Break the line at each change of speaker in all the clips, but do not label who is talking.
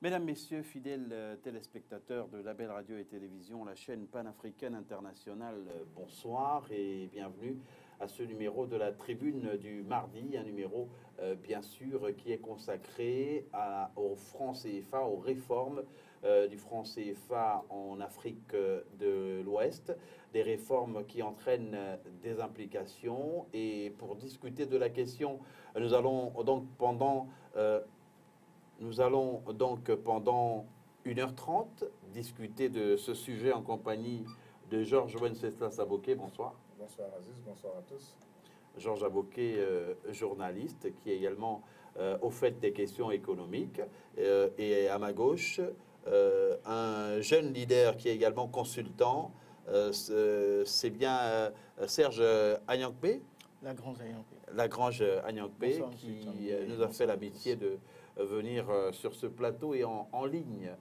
Mesdames, Messieurs, fidèles téléspectateurs de Label Radio et Télévision, la chaîne panafricaine internationale, bonsoir et bienvenue à ce numéro de la Tribune du mardi, un numéro bien sûr qui est consacré au franc CFA, aux réformes du franc CFA en Afrique de l'Ouest, des réformes qui entraînent des implications. Et pour discuter de la question, nous allons donc pendant 1h30 discuter de ce sujet en compagnie de Georges Wenceslas Aboké. Bonsoir.
Bonsoir Aziz, bonsoir à tous.
Georges Aboké, journaliste, qui est également au fait des questions économiques. Et à ma gauche, un jeune leader qui est également consultant. C'est bien Serge Agnankpe. Lagrange Agnankpe, qui nous a fait l'amitié de venir sur ce plateau et en ligne.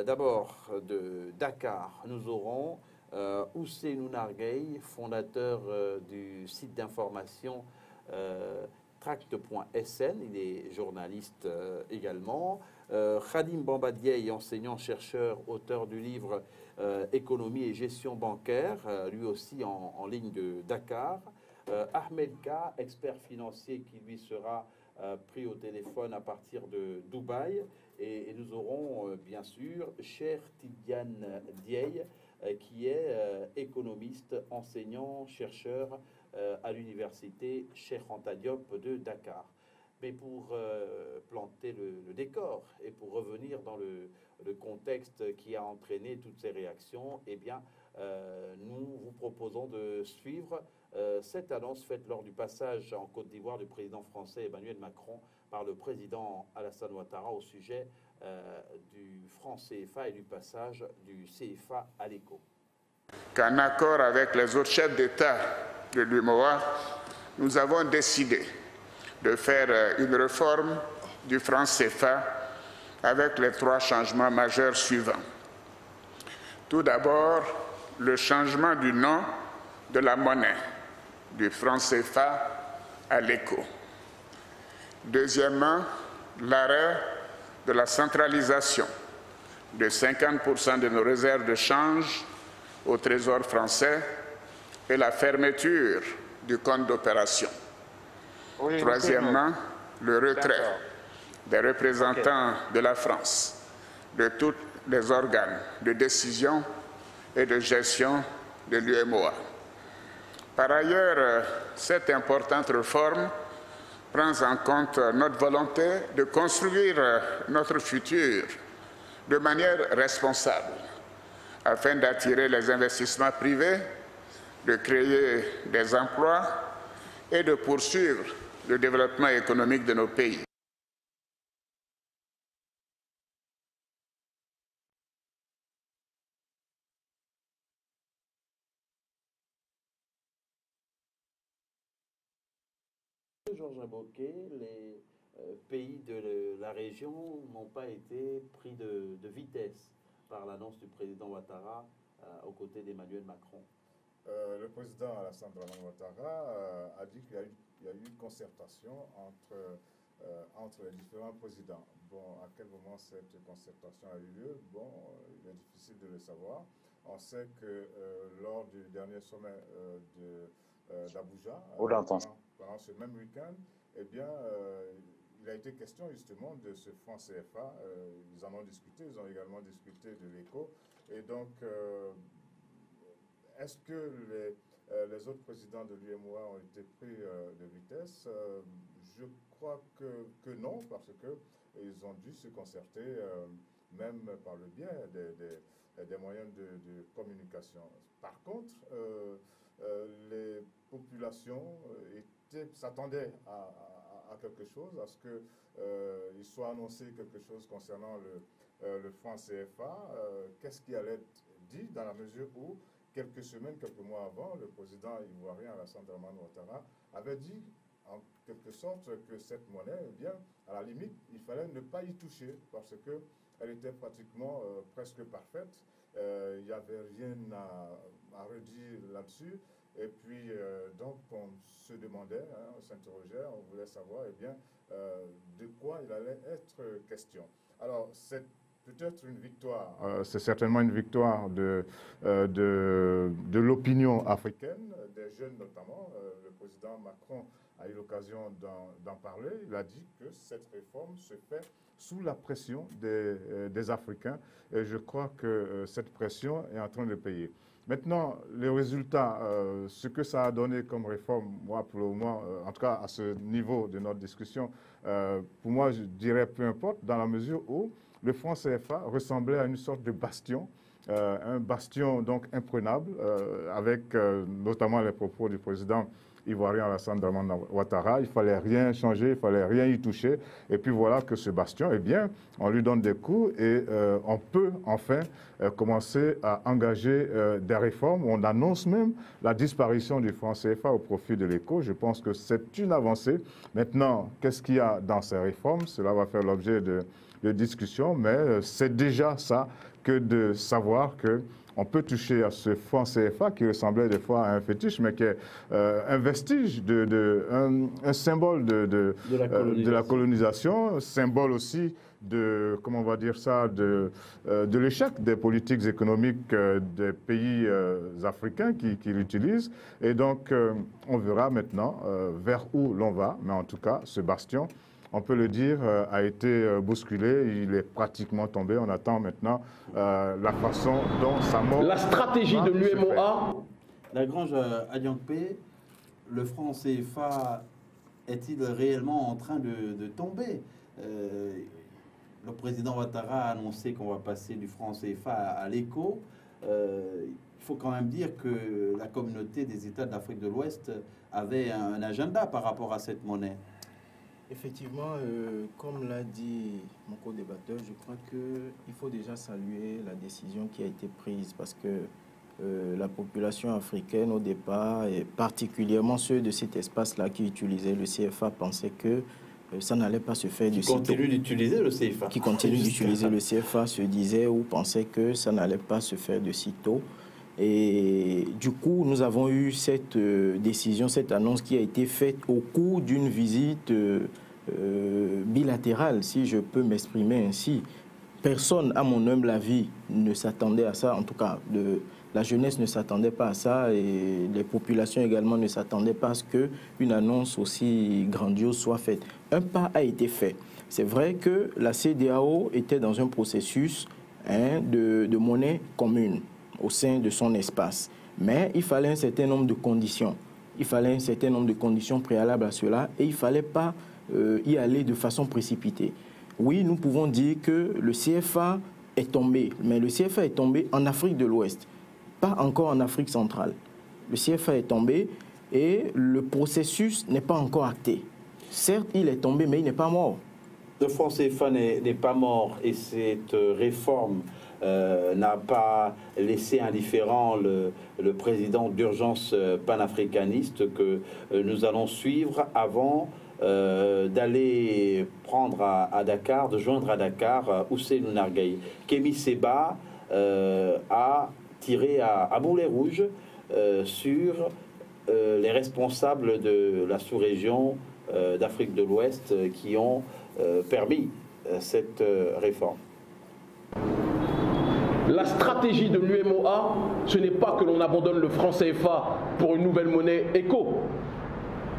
D'abord, de Dakar, nous aurons Ousseynou Nargueil, fondateur du site d'information tract.sn. Il est journaliste également. Khadim Bambadiaye, enseignant-chercheur, auteur du livre Économie et gestion bancaire, lui aussi en ligne de Dakar. Ahmed K, expert financier, qui lui sera pris au téléphone à partir de Dubaï. Et nous aurons bien sûr Cheikh Tidiane Dieye, qui est économiste, enseignant, chercheur à l'université Cheikh Anta Diop de Dakar. Mais pour planter le décor et pour revenir dans le contexte qui a entraîné toutes ces réactions, eh bien, nous vous proposons de suivre cette annonce faite lors du passage en Côte d'Ivoire du président français Emmanuel Macron par le président Alassane Ouattara au sujet du franc CFA et du passage du CFA à l'éco.
Qu'en accord avec les autres chefs d'État de l'UMOA, nous avons décidé de faire une réforme du franc CFA avec les 3 changements majeurs suivants. Tout d'abord, le changement du nom de la monnaie, du franc CFA à l'éco. Deuxièmement, l'arrêt de la centralisation de 50% de nos réserves de change au Trésor français et la fermeture du compte d'opération. Oui, troisièmement, le retrait des représentants de la France de tous les organes de décision et de gestion de l'UMOA. Par ailleurs, cette importante réforme prend en compte notre volonté de construire notre futur de manière responsable, afin d'attirer les investissements privés, de créer des emplois et de poursuivre le développement économique de nos pays.
Georges Aboké, les pays de la région n'ont pas été pris de vitesse par l'annonce du président Ouattara aux côtés d'Emmanuel Macron.
Le président Alassane Ouattara a dit qu'il y a eu une concertation entre les différents présidents. Bon, à quel moment cette concertation a eu lieu? Bon, il est difficile de le savoir. On sait que lors du dernier sommet d'Abuja, pendant ce même week-end, eh bien, il a été question justement de ce franc CFA. Ils en ont discuté, ils ont également discuté de l'éco. Et donc, est-ce que les autres présidents de l'UMOA ont été pris de vitesse? Je crois que non, parce qu'ils ont dû se concerter, même par le biais des moyens de communication. Par contre, les populations s'attendaient à quelque chose, à ce qu'il soit annoncé quelque chose concernant le franc CFA. Qu'est-ce qui allait être dit, dans la mesure où quelques semaines, quelques mois avant, le président ivoirien Alassane Ouattara avait dit en quelque sorte que cette monnaie, eh bien, à la limite, il fallait ne pas y toucher parce qu'elle était pratiquement presque parfaite. Il n'y avait rien à redire là-dessus. Et puis, donc, on se demandait, on s'interrogeait, on voulait savoir, eh bien, de quoi il allait être question. Alors, c'est peut-être une victoire. C'est certainement une victoire de l'opinion africaine, des jeunes notamment. Le président Macron a eu l'occasion d'en parler. Il a dit que cette réforme se fait sous la pression des Africains. Et je crois que cette pression est en train de payer. Maintenant, les résultats, ce que ça a donné comme réforme, moi, pour le moment, en tout cas à ce niveau de notre discussion, pour moi, je dirais peu importe, dans la mesure où le franc CFA ressemblait à une sorte de bastion, un bastion donc imprenable, avec notamment les propos du président ivoirien Alassane Dramane Ouattara. Il ne fallait rien changer, il ne fallait rien y toucher. Et puis voilà que ce bastion, eh bien, on lui donne des coups et on peut enfin commencer à engager des réformes. On annonce même la disparition du franc CFA au profit de l'éco. Je pense que c'est une avancée. Maintenant, qu'est-ce qu'il y a dans ces réformes? Cela va faire l'objet de discussions, mais c'est déjà ça que de savoir que on peut toucher à ce franc CFA qui ressemblait des fois à un fétiche, mais qui est un vestige, un symbole de la colonisation, symbole aussi de, comment on va dire ça, de l'échec des politiques économiques des pays africains qui l'utilisent. Et donc, on verra maintenant vers où l'on va, mais en tout cas, ce bastion, on peut le dire, a été bousculé, il est pratiquement tombé. On attend maintenant la façon dont sa mort...
La stratégie de l'UMOA.
Lagrange Adiankpe, le franc CFA est-il réellement en train de tomber? Le président Ouattara a annoncé qu'on va passer du franc CFA à l'éco. Il faut quand même dire que la communauté des États d'Afrique de l'Ouest avait un agenda par rapport à cette monnaie.
Effectivement, comme l'a dit mon co-débatteur, je crois qu'il faut déjà saluer la décision qui a été prise parce que la population africaine au départ, et particulièrement ceux de cet espace-là qui utilisaient le CFA, pensaient que ça n'allait pas se faire du sitôt.
Qui continuent d'utiliser le CFA.
Qui continuent d'utiliser le CFA se disaient ou pensaient que ça n'allait pas se faire de sitôt. Et du coup, nous avons eu cette décision, cette annonce qui a été faite au cours d'une visite bilatérale, si je peux m'exprimer ainsi. Personne, à mon humble avis, ne s'attendait à ça. En tout cas, la jeunesse ne s'attendait pas à ça et les populations également ne s'attendaient pas à ce qu'une annonce aussi grandiose soit faite. Un pas a été fait. C'est vrai que la CEDEAO était dans un processus de monnaie commune au sein de son espace. Mais il fallait un certain nombre de conditions. Il fallait un certain nombre de conditions préalables à cela et il ne fallait pas y aller de façon précipitée. Oui, nous pouvons dire que le CFA est tombé, mais le CFA est tombé en Afrique de l'Ouest, pas encore en Afrique centrale. Le CFA est tombé et le processus n'est pas encore acté. Certes, il est tombé, mais il n'est pas mort.
Le franc CFA n'est pas mort et cette réforme n'a pas laissé indifférent le président d'urgence panafricaniste que nous allons suivre avant d'aller prendre à Dakar, de joindre à Dakar Ousseynou Nargueil. Kémy Séba a tiré à boulet rouge sur les responsables de la sous-région d'Afrique de l'Ouest qui ont permis cette réforme.
La stratégie de l'UMOA, ce n'est pas que l'on abandonne le franc CFA pour une nouvelle monnaie éco.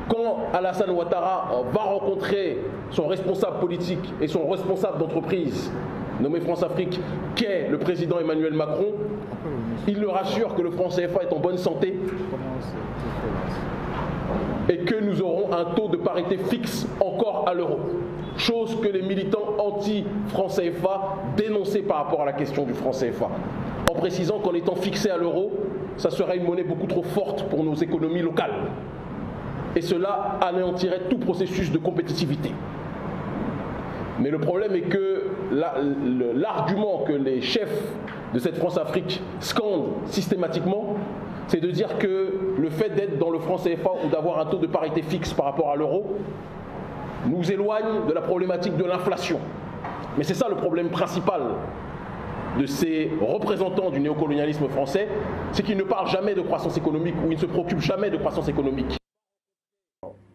Quand Alassane Ouattara va rencontrer son responsable politique et son responsable d'entreprise, nommé France-Afrique, qu'est le président Emmanuel Macron, il le rassure que le franc CFA est en bonne santé et que nous aurons un taux de parité fixe encore à l'euro. Chose que les militants anti-franc CFA dénonçaient par rapport à la question du franc CFA, en précisant qu'en étant fixé à l'euro, ça serait une monnaie beaucoup trop forte pour nos économies locales. Et cela anéantirait tout processus de compétitivité. Mais le problème est que l'argument que les chefs de cette France-Afrique scandent systématiquement, c'est de dire que le fait d'être dans le franc CFA ou d'avoir un taux de parité fixe par rapport à l'euro nous éloigne de la problématique de l'inflation. Mais c'est ça le problème principal de ces représentants du néocolonialisme français, c'est qu'ils ne parlent jamais de croissance économique ou ils ne se préoccupent jamais de croissance économique.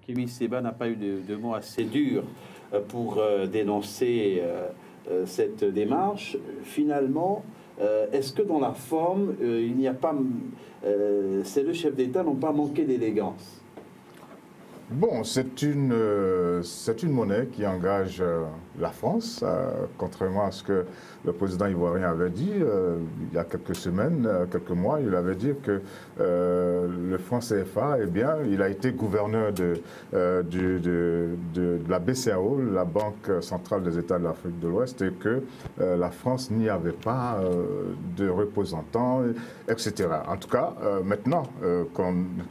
Kémy Séba n'a pas eu de mots assez durs pour dénoncer cette démarche. Finalement, est-ce que dans la forme, il n'y a pas, ces deux chefs d'État n'ont pas manqué d'élégance?
Bon, c'est une monnaie qui engage la France, contrairement à ce que le président ivoirien avait dit il y a quelques semaines, quelques mois. Il avait dit que le franc CFA, eh bien, il a été gouverneur de la BCAO, la Banque centrale des États de l'Afrique de l'Ouest, et que la France n'y avait pas de représentants, etc. En tout cas, maintenant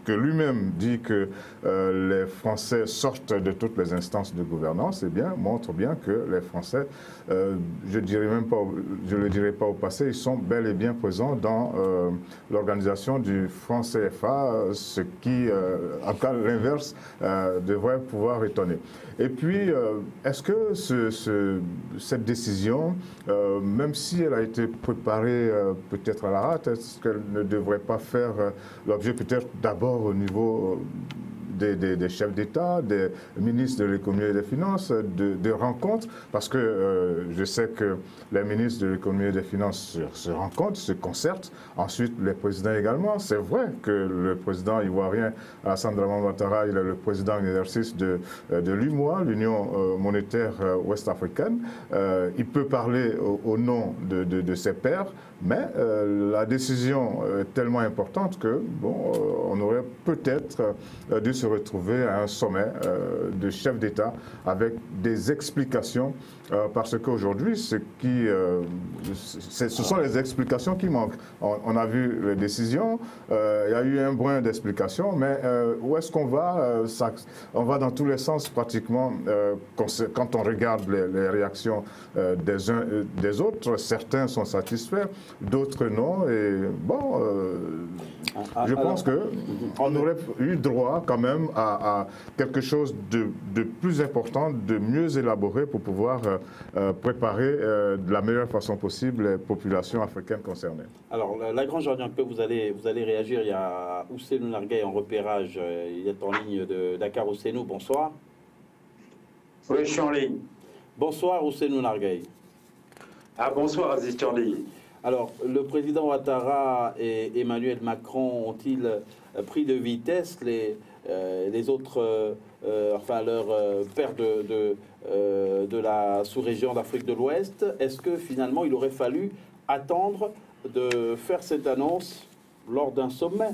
que lui-même dit que les Français sortent de toutes les instances de gouvernance, eh bien, montre bien que les Français, je ne le dirai pas au passé, ils sont bel et bien présents dans l'organisation du franc CFA, ce qui, en cas l'inverse, devrait pouvoir étonner. Et puis, est-ce que cette décision, même si elle a été préparée peut-être à la hâte, est-ce qu'elle ne devrait pas faire l'objet peut-être d'abord au niveau des chefs d'État, des ministres de l'économie et des finances, de rencontres, parce que je sais que les ministres de l'économie et des finances se rencontrent, se concertent, ensuite les présidents également. C'est vrai que le président ivoirien Alassane Dramane Ouattara, il est le président en exercice de l'UMOA, l'Union monétaire ouest-africaine. Il peut parler au nom de ses pairs, mais la décision est tellement importante que, bon, on aurait peut-être dû se retrouver à un sommet de chefs d'État avec des explications, parce qu'aujourd'hui, ce sont les explications qui manquent. On a vu les décisions, il y a eu un brin d'explications, mais où est-ce qu'on va on va dans tous les sens pratiquement quand on regarde les réactions des uns et des autres. Certains sont satisfaits, d'autres non, et bon, je pense qu'on aurait eu droit quand même à quelque chose de plus important, de mieux élaboré pour pouvoir préparer de la meilleure façon possible les populations africaines concernées.
Alors, Lagrange Jordianke, vous allez réagir. Il y a Ousseynou Nargueï en repérage. Il est en ligne de Dakar. Ousseynou, bonsoir.
Oui, je suis en ligne.
Bonsoir, Ousseynou Nargueï.
Ah, bonsoir, Aziz Tchordi.
Alors, le président Ouattara et Emmanuel Macron ont-ils pris de vitesse les autres, enfin leurs pairs de la sous-région d'Afrique de l'Ouest? Est-ce que finalement il aurait fallu attendre de faire cette annonce lors d'un sommet?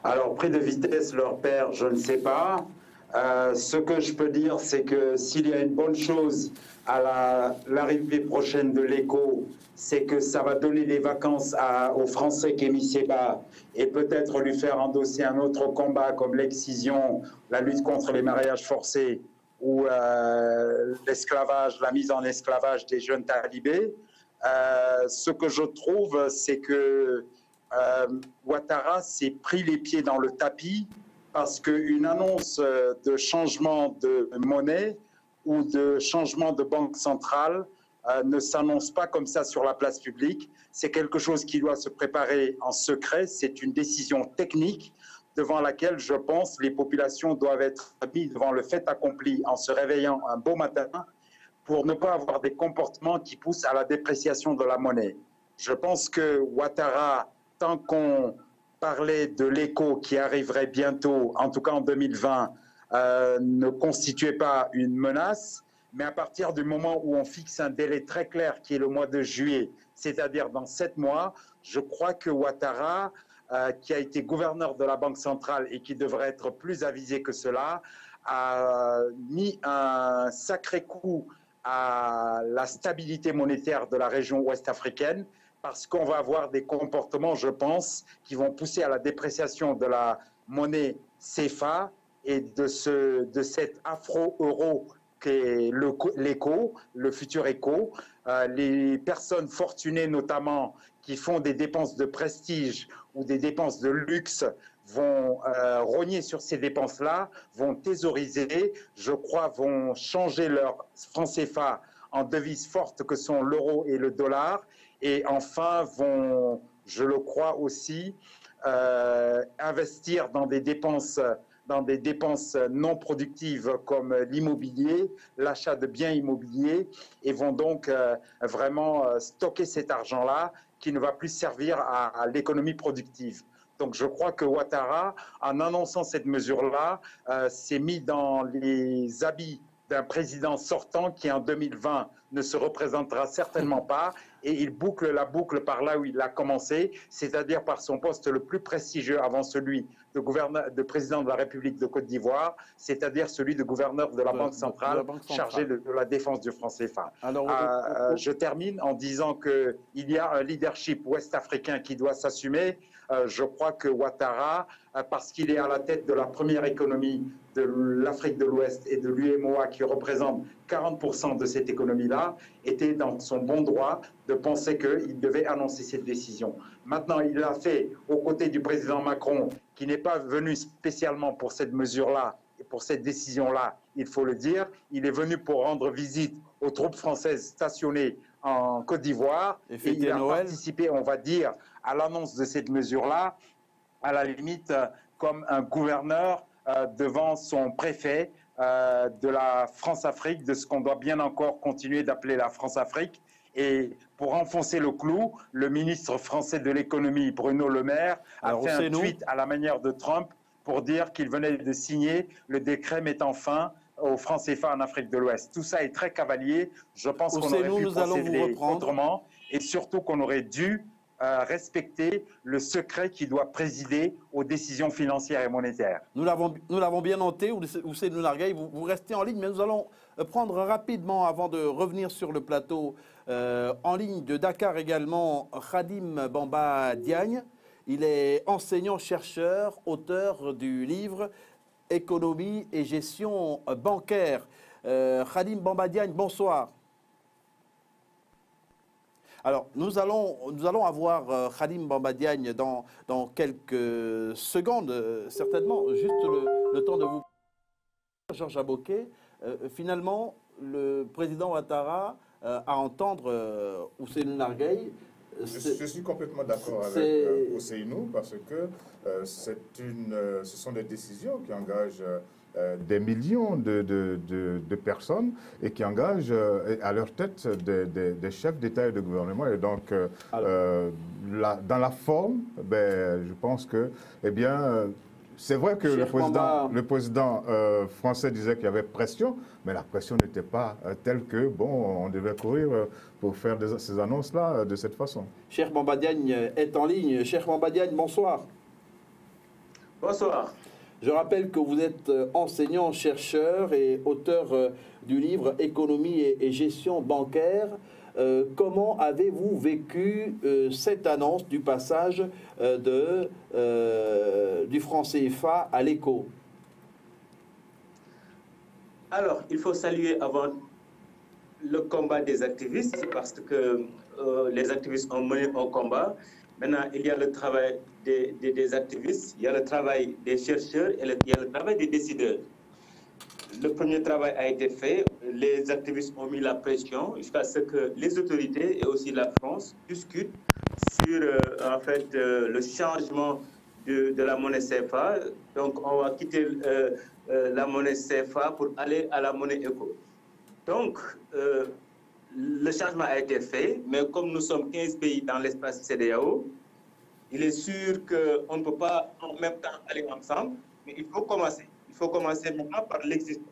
Alors, pris de vitesse leur père, je ne sais pas. Ce que je peux dire, c'est que s'il y a une bonne chose à l'arrivée prochaine de l'ECO, c'est que ça va donner des vacances aux Français Kémy Séba et peut-être lui faire endosser un autre combat comme l'excision, la lutte contre les mariages forcés ou l'esclavage, la mise en esclavage des jeunes talibés. Ce que je trouve, c'est que Ouattara s'est pris les pieds dans le tapis parce qu'une annonce de changement de monnaie ou de changement de banque centrale ne s'annonce pas comme ça sur la place publique. C'est quelque chose qui doit se préparer en secret. C'est une décision technique devant laquelle, je pense, les populations doivent être mises devant le fait accompli en se réveillant un beau matin pour ne pas avoir des comportements qui poussent à la dépréciation de la monnaie. Je pense que Ouattara, tant qu'on parlait de l'ECO qui arriverait bientôt, en tout cas en 2020, ne constituait pas une menace, mais à partir du moment où on fixe un délai très clair qui est le mois de juillet, c'est-à-dire dans 7 mois, je crois que Ouattara, qui a été gouverneur de la Banque centrale et qui devrait être plus avisé que cela, a mis un sacré coup à la stabilité monétaire de la région ouest-africaine, parce qu'on va avoir des comportements, je pense, qui vont pousser à la dépréciation de la monnaie CFA et de cet afro-euro qu'est l'ECO, le futur ECO. Les personnes fortunées notamment qui font des dépenses de prestige ou des dépenses de luxe vont rogner sur ces dépenses-là, vont thésauriser, je crois, vont changer leur franc CFA en devises fortes que sont l'euro et le dollar, et enfin vont, je le crois aussi, investir dans des dépenses dans des dépenses non productives comme l'immobilier, l'achat de biens immobiliers, et vont donc vraiment stocker cet argent-là qui ne va plus servir à l'économie productive. Donc je crois que Ouattara, en annonçant cette mesure-là, s'est mis dans les habits d'un président sortant qui en 2020 ne se représentera certainement pas, et il boucle la boucle par là où il a commencé, c'est-à-dire par son poste le plus prestigieux avant celui de président de la République de Côte d'Ivoire, c'est-à-dire celui de gouverneur de la Banque centrale chargé de la défense du franc CFA. Alors, je termine en disant qu'il y a un leadership ouest-africain qui doit s'assumer. Je crois que Ouattara, parce qu'il est à la tête de la première économie de l'Afrique de l'Ouest et de l'UEMOA qui représente 40% de cette économie-là, était dans son bon droit de penser qu'il devait annoncer cette décision. Maintenant, il l'a fait aux côtés du président Macron, qui n'est pas venu spécialement pour cette mesure-là et pour cette décision-là, il faut le dire. Il est venu pour rendre visite aux troupes françaises stationnées en Côte d'Ivoire et il a participé, on va dire, à l'annonce de cette mesure-là, à la limite comme un gouverneur devant son préfet de la France-Afrique, de ce qu'on doit bien encore continuer d'appeler la France-Afrique. Et pour enfoncer le clou, le ministre français de l'économie, Bruno Le Maire, a fait un tweet à la manière de Trump pour dire qu'il venait de signer le décret mettant fin au franc CFA en Afrique de l'Ouest. Tout ça est très cavalier. Je pense qu'on aurait pu procéder autrement et surtout qu'on aurait dû respecter le secret qui doit présider aux décisions financières et monétaires.
Nous l'avons bien noté, Ousseynou Largueil, vous restez en ligne, mais nous allons prendre rapidement, avant de revenir sur le plateau, en ligne de Dakar également, Khadim Bamba Diagne. Il est enseignant-chercheur, auteur du livre « Économie et gestion bancaire ». Khadim Bamba Diagne, bonsoir. Alors, nous allons avoir Khadim Bamba Diagne dans quelques secondes, certainement. Juste le temps de vous... Georges Aboké, finalement, le président Ouattara, à entendre Ousseynou Largueil...
Je suis complètement d'accord avec Ousseynou parce que ce sont des décisions qui engagent des millions de personnes et qui engagent à leur tête des chefs d'État et de gouvernement. Et donc, dans la forme, je pense que, c'est vrai que le président français disait qu'il y avait pression, mais la pression n'était pas telle que, on devait courir pour faire ces annonces-là de cette façon.
Cheikh Bamba Diagne est en ligne. Cheikh Bamba Diagne, bonsoir.
Bonsoir.
Je rappelle que vous êtes enseignant-chercheur et auteur du livre « Économie et gestion bancaire ». Comment avez-vous vécu cette annonce du passage du franc CFA à l'éco?
Alors, il faut saluer avant le combat des activistes parce que les activistes ont mené un combat. Maintenant, il y a le travail des activistes, il y a le travail des chercheurs et il y a le travail des décideurs. Le premier travail a été fait, les activistes ont mis la pression jusqu'à ce que les autorités et aussi la France discutent sur le changement de la monnaie CFA. Donc on va quitter la monnaie CFA pour aller à la monnaie éco. Donc le changement a été fait, mais comme nous sommes 15 pays dans l'espace CEDEAO, il est sûr qu'on ne peut pas en même temps aller ensemble, mais il faut commencer. Il faut commencer maintenant par l'existence.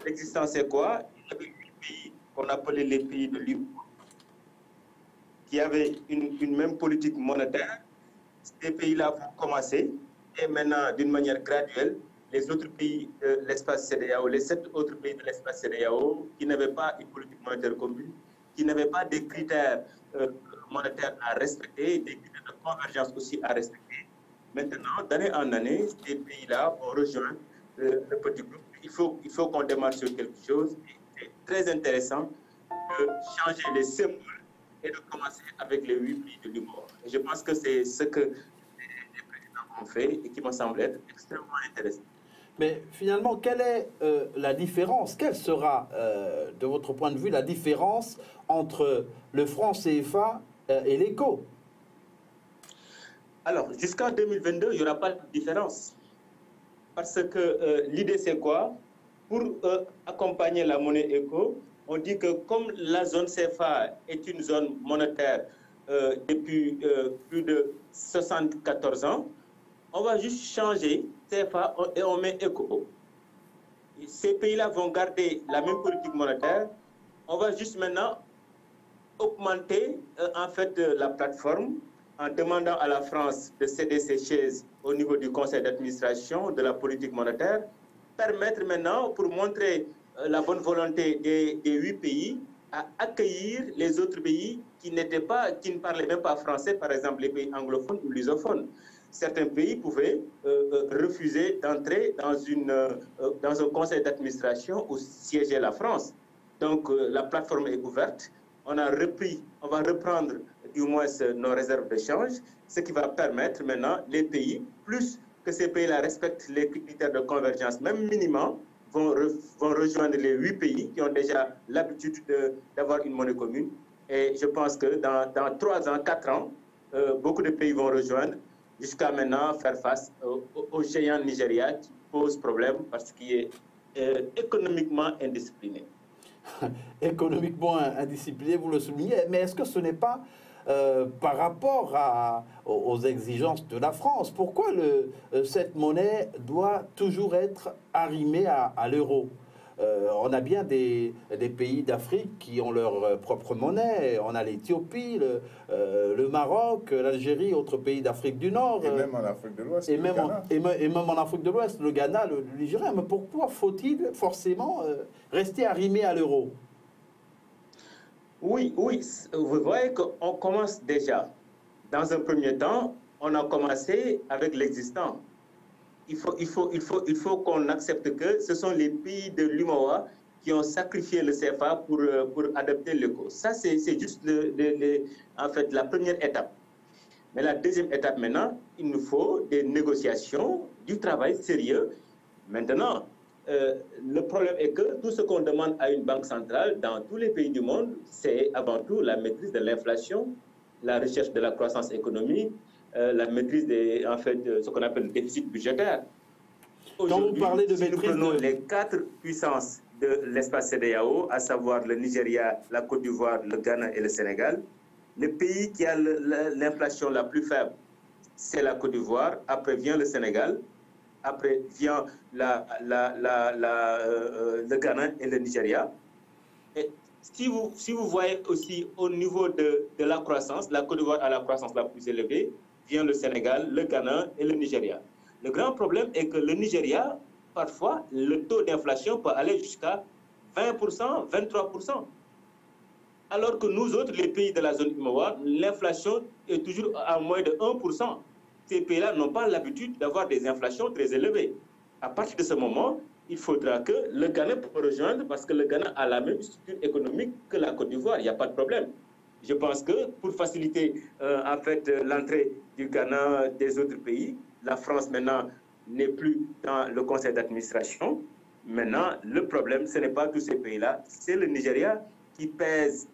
L'existence, c'est quoi? Il y avait 8 pays qu'on appelait les pays de l'UE, qui avaient une même politique monétaire. Ces pays-là vont commencer, et maintenant, d'une manière graduelle, les autres pays de l'espace CEDEAO, les 7 autres pays de l'espace CEDEAO, qui n'avaient pas une politique monétaire commune, qui n'avaient pas des critères monétaires à respecter, des critères de convergence aussi à respecter. Maintenant, d'année en année, ces pays-là vont rejoindre le petit groupe. Il faut qu'on démarre sur quelque chose. C'est très intéressant de changer les symboles et de commencer avec les 8 pays de l'humour. Je pense que c'est ce que les présidents ont fait et qui me semble être extrêmement intéressant.
Mais finalement, quelle est la différence? Quelle sera, de votre point de vue, la différence entre le franc CFA et l'éco?
Alors, jusqu'en 2022, il n'y aura pas de différence. parce que l'idée c'est quoi? Pour accompagner la monnaie éco, on dit que comme la zone CFA est une zone monétaire depuis plus de 74 ans, on va juste changer CFA et on met éco. Ces pays-là vont garder la même politique monétaire. On va juste maintenant augmenter en fait la plateforme en demandant à la France de céder ses chaises au niveau du conseil d'administration de la politique monétaire, permettre maintenant, pour montrer la bonne volonté des 8 pays, à accueillir les autres pays qui ne parlaient même pas français, par exemple les pays anglophones ou lusophones. Certains pays pouvaient refuser d'entrer dans un conseil d'administration où siégeait la France. Donc la plateforme est ouverte. On va reprendre du moins nos réserves de change, ce qui va permettre maintenant les pays, plus que ces pays-là respectent les critères de convergence, même minimum, vont rejoindre les 8 pays qui ont déjà l'habitude d'avoir une monnaie commune. Et je pense que dans 3 ans, 4 ans, beaucoup de pays vont rejoindre, jusqu'à maintenant faire face au géant Nigeria qui pose problème parce qu'il est économiquement indiscipliné.
Économiquement indiscipliné, vous le soulignez, mais est-ce que ce n'est pas par rapport aux exigences de la France? Pourquoi cette monnaie doit toujours être arrimée à l'euro? On a bien des pays d'Afrique qui ont leur propre monnaie. On a l'Éthiopie, le Maroc, l'Algérie, autres pays d'Afrique du Nord.
Et même en Afrique de l'Ouest.
Et même en Afrique de l'Ouest, le Ghana, le Nigeria. Mais pourquoi faut-il forcément rester arrimé à l'euro?
Oui, vous voyez qu'on commence déjà. Dans un premier temps, on a commencé avec l'existant. Il faut qu'on accepte que ce sont les pays de l'UMOA qui ont sacrifié le CFA pour adapter l'euro. Ça, c'est juste en fait la première étape. Mais la deuxième étape maintenant, il nous faut des négociations, du travail sérieux. Maintenant, le problème est que tout ce qu'on demande à une banque centrale dans tous les pays du monde, c'est avant tout la maîtrise de l'inflation, la recherche de la croissance économique, la maîtrise de ce qu'on appelle le déficit budgétaire.
Quand vous parlez de
si nous prenons les 4 puissances de l'espace CEDEAO, à savoir le Nigeria, la Côte d'Ivoire, le Ghana et le Sénégal, le pays qui a l'inflation la plus faible, c'est la Côte d'Ivoire, après vient le Sénégal, après vient le Ghana et le Nigeria. Et si vous voyez aussi au niveau de la croissance, la Côte d'Ivoire a la croissance la plus élevée, vient le Sénégal, le Ghana et le Nigeria. Le grand problème est que le Nigeria, parfois, le taux d'inflation peut aller jusqu'à 20%, 23%. Alors que nous autres, les pays de la zone UMOA, l'inflation est toujours à moins de 1%. Ces pays-là n'ont pas l'habitude d'avoir des inflations très élevées. À partir de ce moment, il faudra que le Ghana peut rejoindre parce que le Ghana a la même structure économique que la Côte d'Ivoire. Il n'y a pas de problème. Je pense que pour faciliter en fait l'entrée du Ghana des autres pays, la France maintenant n'est plus dans le conseil d'administration. Maintenant, le problème, ce n'est pas tous ces pays-là, c'est le Nigeria qui pèse,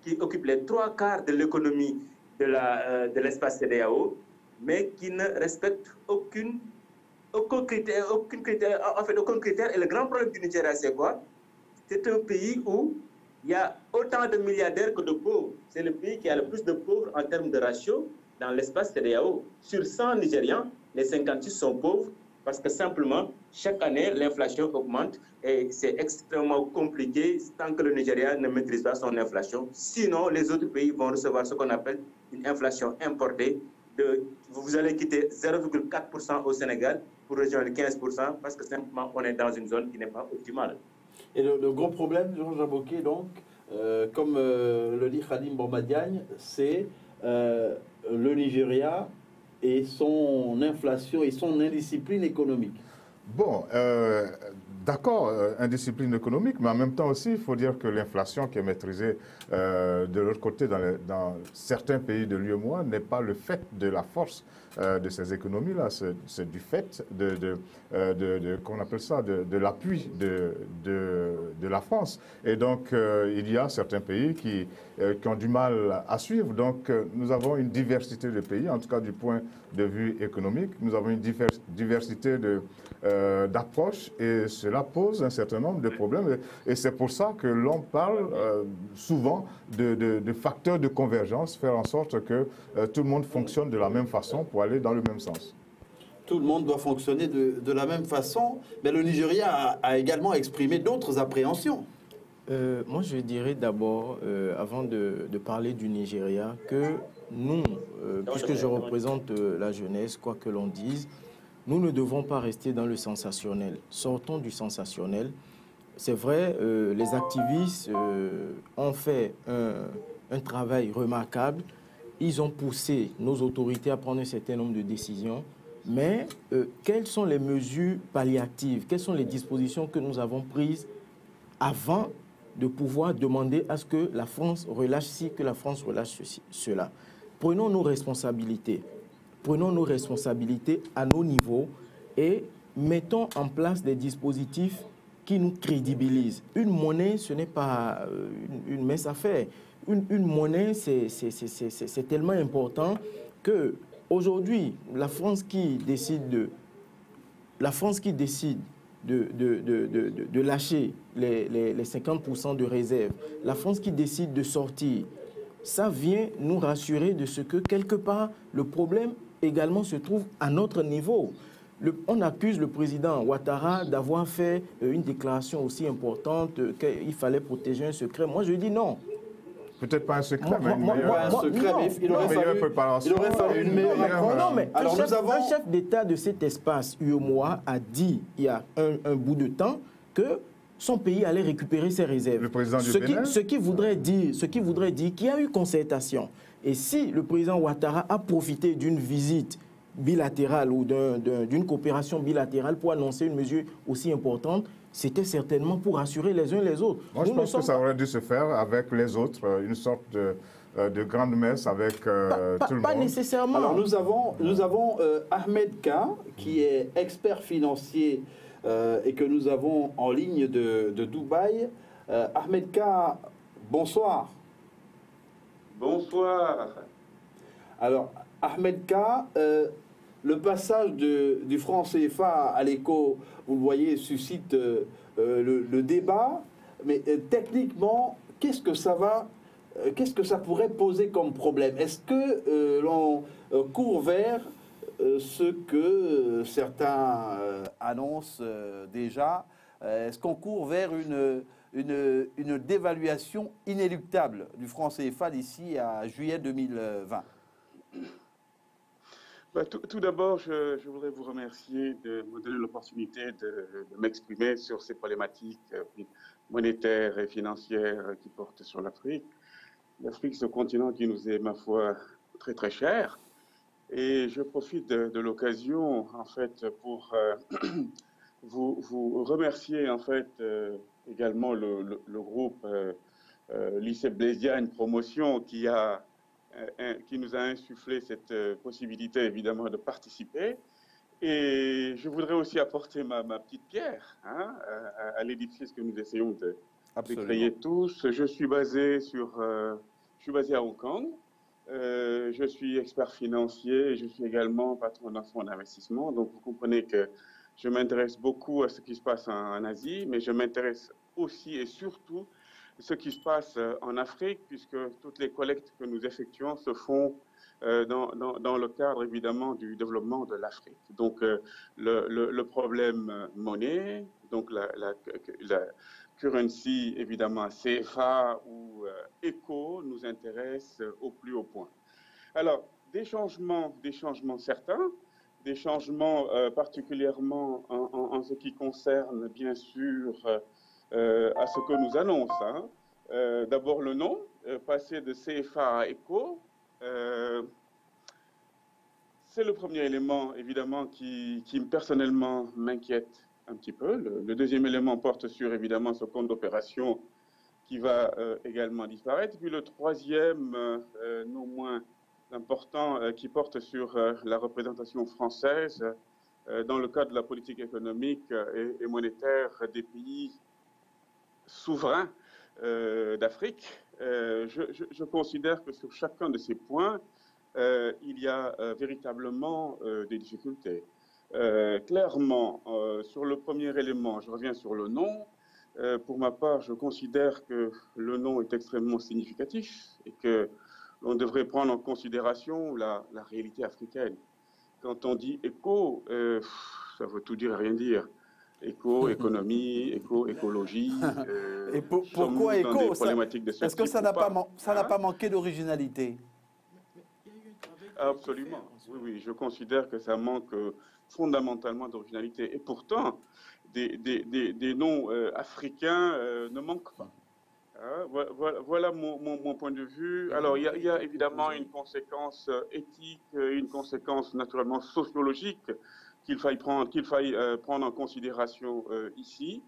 qui occupe les 3/4 de l'économie de l'espace CEDEAO, mais qui ne respecte aucun critère. Et le grand problème du Nigeria, c'est quoi? C'est un pays où il y a autant de milliardaires que de pauvres. C'est le pays qui a le plus de pauvres en termes de ratio dans l'espace CEDEAO. Sur 100 Nigérians, les 56 sont pauvres parce que simplement, chaque année, l'inflation augmente et c'est extrêmement compliqué tant que le Nigeria ne maîtrise pas son inflation. Sinon, les autres pays vont recevoir ce qu'on appelle une inflation importée. Vous allez quitter 0,4% au Sénégal pour rejoindre 15% parce que simplement, on est dans une zone qui n'est pas optimale.
Et le gros problème, Georges Aboké, donc, comme le dit Khadim Bamba Diagne, c'est le Nigeria et son inflation et son indiscipline économique.
Bon, D'accord, indiscipline économique, mais en même temps aussi, il faut dire que l'inflation qui est maîtrisée de l'autre côté dans certains pays de l'UEMOA n'est pas le fait de la force de ces économies-là, c'est du fait qu'on appelle ça, de l'appui de la France. Et donc, il y a certains pays qui ont du mal à suivre. Donc, nous avons une diversité de pays, en tout cas du point de vue économique. Nous avons une diversité d'approches et cela pose un certain nombre de problèmes. Et c'est pour ça que l'on parle souvent de facteurs de convergence, faire en sorte que tout le monde fonctionne de la même façon pour aller dans le même sens.
Tout le monde doit fonctionner de la même façon, mais le Nigeria a également exprimé d'autres appréhensions.
Moi, je dirais d'abord, avant de parler du Nigeria, que nous, puisque je représente la jeunesse, quoi que l'on dise, nous ne devons pas rester dans le sensationnel. Sortons du sensationnel. C'est vrai, les activistes ont fait un travail remarquable. Ils ont poussé nos autorités à prendre un certain nombre de décisions. Mais quelles sont les mesures palliatives? Quelles sont les dispositions que nous avons prises avant de pouvoir demander à ce que la France relâche ci, que la France relâche cela? Prenons nos responsabilités. Prenons nos responsabilités à nos niveaux et mettons en place des dispositifs qui nous crédibilisent. Une monnaie, ce n'est pas une mince affaire. Une monnaie, c'est tellement important que aujourd'hui, la France qui décide de lâcher les 50% de réserve, la France qui décide de sortir, ça vient nous rassurer de ce que quelque part le problème également se trouve à notre niveau. On accuse le président Ouattara d'avoir fait une déclaration aussi importante qu'il fallait protéger un secret. Moi, je dis non.
Peut-être pas un secret, mais une meilleure préparation.
Il aurait fallu une meilleure...
Non, mais un chef d'État de cet espace UEMOA a dit il y a un bout de temps que son pays allait récupérer ses réserves.
Le président du Bénin.
Ce qui voudrait dire qu'il y a eu concertation. Et si le président Ouattara a profité d'une visite bilatérale ou d'une coopération bilatérale pour annoncer une mesure aussi importante, c'était certainement pour rassurer les uns les autres.
Moi, je pense que ça aurait dû se faire avec les autres, une sorte de grande messe avec tout le monde.
Pas nécessairement.
Alors, nous avons Ahmed K, qui est expert financier et que nous avons en ligne de Dubaï. Ahmed K, bonsoir.
Bonsoir.
Alors, Ahmed K, le passage du franc CFA à l'éco, vous le voyez, suscite le débat. Mais techniquement, qu'est-ce que ça pourrait poser comme problème? Est-ce que l'on court vers ce que certains annoncent déjà? Est-ce qu'on court vers une dévaluation inéluctable du franc CFA d'ici à juillet 2020?
Tout d'abord, je voudrais vous remercier de me donner l'opportunité de m'exprimer sur ces problématiques monétaires et financières qui portent sur l'Afrique. L'Afrique, ce continent qui nous est, ma foi, très très cher. Et je profite de l'occasion, en fait, pour vous remercier, en fait, également le groupe Lycée Blaise Diagne Promotion qui nous a insufflé cette possibilité, évidemment, de participer. Et je voudrais aussi apporter ma petite pierre à l'édifice que nous essayons de créer tous. Je suis basé à Hong Kong. Je suis expert financier et je suis également patron d'un fonds d'investissement. Donc, vous comprenez que je m'intéresse beaucoup à ce qui se passe en Asie, mais je m'intéresse aussi et surtout ce qui se passe en Afrique, puisque toutes les collectes que nous effectuons se font dans le cadre, évidemment, du développement de l'Afrique. Donc, le problème monnaie, donc la currency, évidemment, CFA ou ECO, nous intéresse au plus haut point. Alors, des changements certains, des changements particulièrement en ce qui concerne, bien sûr, à ce que nous annonce. D'abord le nom, passer de CFA à ECO, c'est le premier élément évidemment qui personnellement m'inquiète un petit peu. Le deuxième élément porte sur, évidemment, ce compte d'opération qui va également disparaître. Puis le troisième, non moins important, qui porte sur la représentation française dans le cadre de la politique économique et monétaire des pays souverains d'Afrique. Je considère que sur chacun de ces points, il y a véritablement des difficultés. Clairement, sur le premier élément, je reviens sur le nom. Pour ma part, je considère que le nom est extrêmement significatif et que l'on devrait prendre en considération la réalité africaine. Quand on dit éco, ça veut tout dire et rien dire. Éco, économie, écologie.
Et pourquoi éco? Est-ce que ça n'a pas manqué d'originalité?
Absolument. Oui, je considère que ça manque fondamentalement d'originalité. Et pourtant, des noms africains ne manquent pas. Voilà mon point de vue. Alors, il y a évidemment une conséquence éthique, une conséquence naturellement sociologique qu'il faille prendre en considération ici.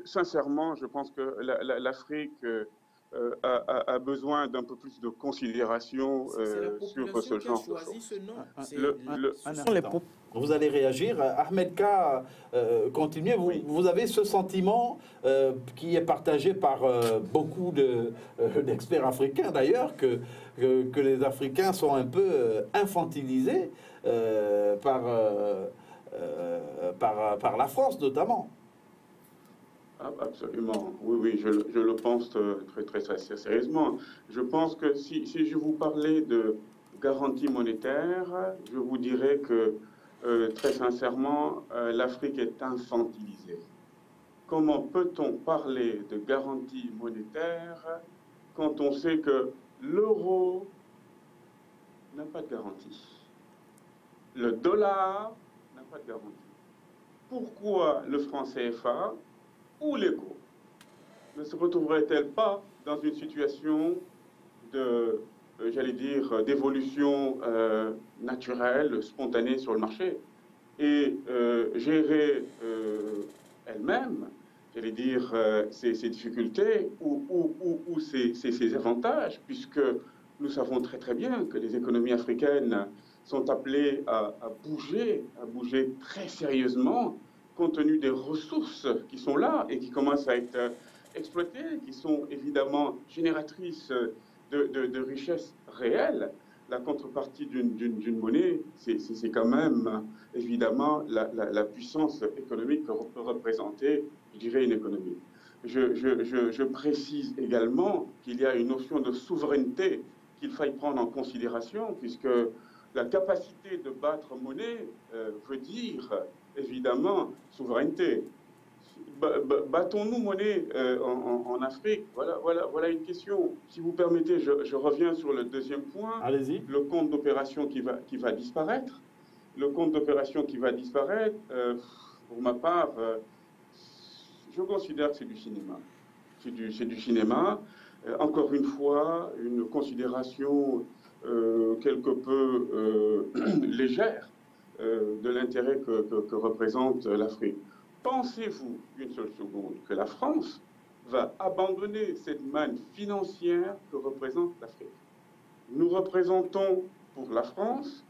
Sincèrement, je pense que l'Afrique a besoin d'un peu plus de considération sur ce genre de choses.
Vous allez réagir. Ahmed K, continuez. Vous avez ce sentiment qui est partagé par beaucoup d'experts africains, d'ailleurs, que les Africains sont un peu infantilisés par la France, notamment.
Absolument. Oui, je le pense très sérieusement. Je pense que si je vous parlais de garantie monétaire, je vous dirais que très sincèrement, l'Afrique est infantilisée. Comment peut-on parler de garantie monétaire quand on sait que l'euro n'a pas de garantie? Le dollar n'a pas de garantie. Pourquoi le franc CFA ou l'éco ne se retrouverait-elle pas dans une situation de, d'évolution naturelle, spontanée sur le marché et gérer elle-même, ces difficultés ou ces avantages, puisque nous savons très bien que les économies africaines sont appelées à bouger très sérieusement, compte tenu des ressources qui sont là et qui commencent à être exploitées, qui sont évidemment génératrices de richesses réelles. La contrepartie d'une monnaie, c'est quand même évidemment la puissance économique que peut représenter, je dirais, une économie. Je précise également qu'il y a une notion de souveraineté qu'il faille prendre en considération, puisque la capacité de battre monnaie veut dire évidemment souveraineté. Battons-nous monnaie en Afrique? Voilà une question. Si vous permettez, je reviens sur le deuxième point.
Allez-y.
Le compte d'opération qui va disparaître. Le compte d'opération qui va disparaître, pour ma part, je considère que c'est du cinéma. C'est du cinéma. Encore une fois, une considération quelque peu légère de l'intérêt que représente l'Afrique. Pensez-vous une seule seconde que la France va abandonner cette manne financière que représente l'Afrique? Nous représentons pour la France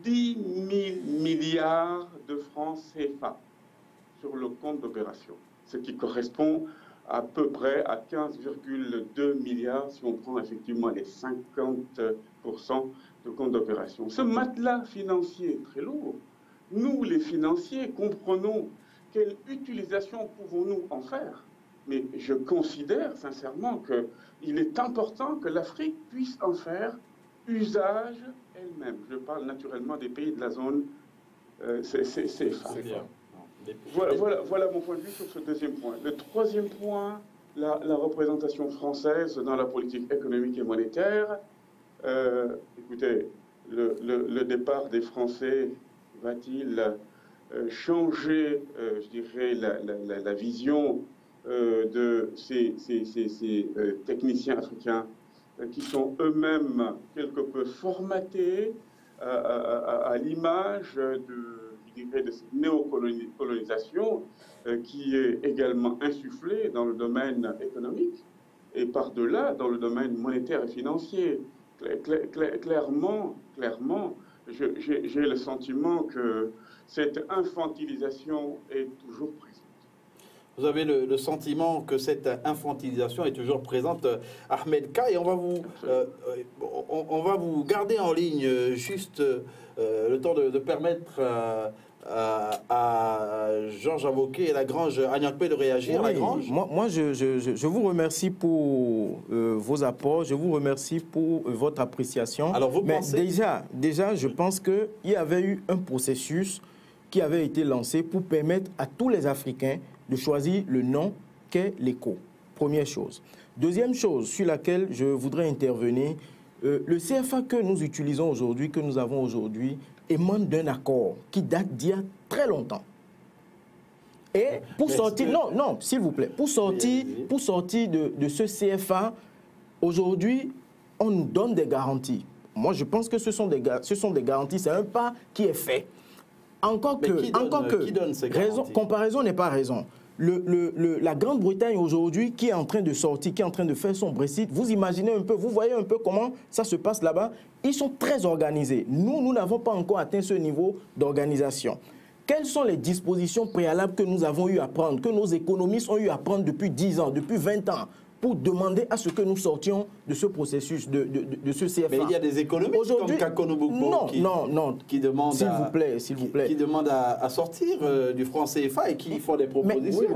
10 000 milliards de francs CFA sur le compte d'opération, ce qui correspond à peu près à 15,2 milliards si on prend effectivement les 50% de compte d'opération. Ce matelas financier est très lourd. Nous, les financiers, comprenons quelle utilisation pouvons-nous en faire. Mais je considère sincèrement qu'il est important que l'Afrique puisse en faire usage elle-même. Je parle naturellement des pays de la zone CFA. Voilà mon point de vue sur ce deuxième point. Le troisième point, la représentation française dans la politique économique et monétaire. Écoutez, le départ des Français va-t-il changer, je dirais, la vision de ces techniciens africains qui sont eux-mêmes quelque peu formatés à l'image dirais, de cette néocolonisation qui est également insufflée dans le domaine économique et par-delà dans le domaine monétaire et financier. Clairement, j'ai le sentiment que cette infantilisation est toujours présente.
Vous avez le sentiment que cette infantilisation est toujours présente, Ahmed Ka, et on va vous garder en ligne juste le temps de permettre à Georges Avoquet et Lagrange Agnakpe de réagir.
Oui,
Lagrange.
moi je vous remercie pour vos apports, je vous remercie pour votre appréciation.
Alors vous pensez...
déjà, je pense qu'il y avait eu un processus qui avait été lancé pour permettre à tous les Africains de choisir le nom qu'est l'ECO. Première chose. Deuxième chose sur laquelle je voudrais intervenir, le CFA que nous utilisons aujourd'hui, que nous avons aujourd'hui, émane d'un accord qui date d'il y a très longtemps. Et pour sortir, non, s'il vous plaît, pour sortir de ce CFA, aujourd'hui, on nous donne des garanties. Moi, je pense que ce sont des garanties, c'est un pas qui est fait. Encore que comparaison n'est pas raison. La Grande-Bretagne aujourd'hui qui est en train de sortir, qui est en train de faire son Brexit, vous imaginez un peu, vous voyez un peu comment ça se passe là-bas. Ils sont très organisés. Nous n'avons pas encore atteint ce niveau d'organisation. Quelles sont les dispositions préalables que nous avons eu à prendre, que nos économistes ont eu à prendre depuis 10 ans, depuis 20 ans, pour demander à ce que nous sortions de ce processus, de ce CFA.
Mais il y a des économistes comme Kakono Bokbo qui demandent
s'il vous plaît,
qui demandent à sortir du franc CFA et qui font des propositions.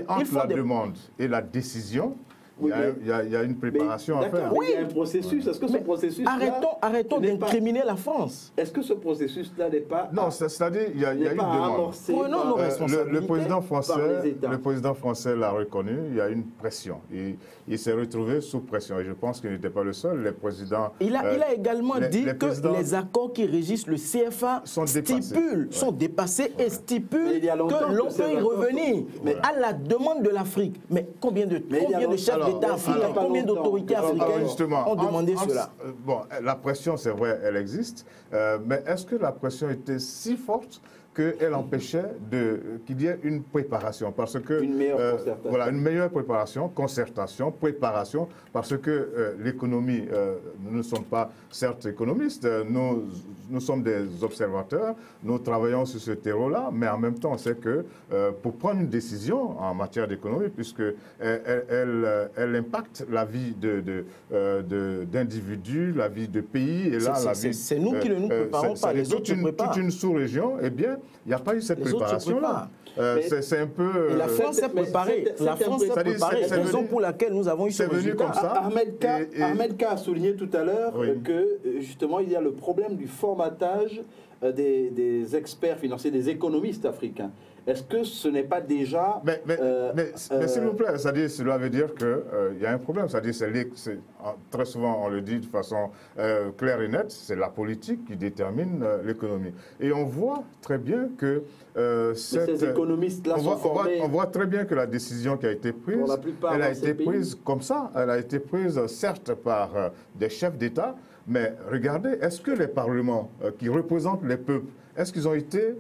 Entre la demande et la décision, il y a une préparation à faire.
Oui, il y a un processus. Est-ce que ce processus
arrêtons d'incriminer la France.
Est-ce que ce processus-là n'est pas...
Non, c'est-à-dire il y a une demande.
Prenons nos responsabilités.
Le président français l'a reconnu, il y a une pression. Il s'est retrouvé sous pression. Et je pense qu'il n'était pas le seul. Les présidents...
Il a également dit que les accords qui régissent le CFA sont dépassés et stipulent que l'on peut y revenir. Mais à la demande de l'Afrique. Mais combien de chefs d'État africains, combien d'autorités africaines ont demandé cela?
Bon, la pression, c'est vrai, elle existe. Mais est-ce que la pression était si forte qu'elle empêchait qu'il y ait une préparation? Parce que,
une meilleure concertation.
Voilà, une meilleure préparation, concertation, préparation, parce que l'économie, nous ne sommes pas certes économistes, nous sommes des observateurs, nous travaillons sur ce terreau-là, mais en même temps, c'est que pour prendre une décision en matière d'économie, puisque elle impacte la vie d'individus, la vie de pays, et là, la vie...
C'est nous qui ne nous préparons pas, les autres se préparent.
Toute une sous-région, eh bien, il n'y a pas eu cette préparation-là. C'est un peu...
Et la France s'est préparée. La France s'est préparée. C'est la raison pour laquelle nous avons eu ce résultat.
Comme ça.
Ahmed Ka a souligné tout à l'heure que, justement, il y a le problème du formatage des experts financiers, des économistes africains. Est-ce que ce n'est pas déjà...
Mais s'il vous plaît, cela veut dire qu'il y a un problème. C'est-à-dire, très souvent, on le dit de façon claire et nette, c'est la politique qui détermine l'économie. Et on voit très bien que...
ces économistes-là sont formés...
On voit très bien que la décision qui a été prise, elle a été prise comme ça. Elle a été prise, certes, par des chefs d'État, mais regardez, est-ce que les parlements qui représentent les peuples, est-ce qu'ils ont été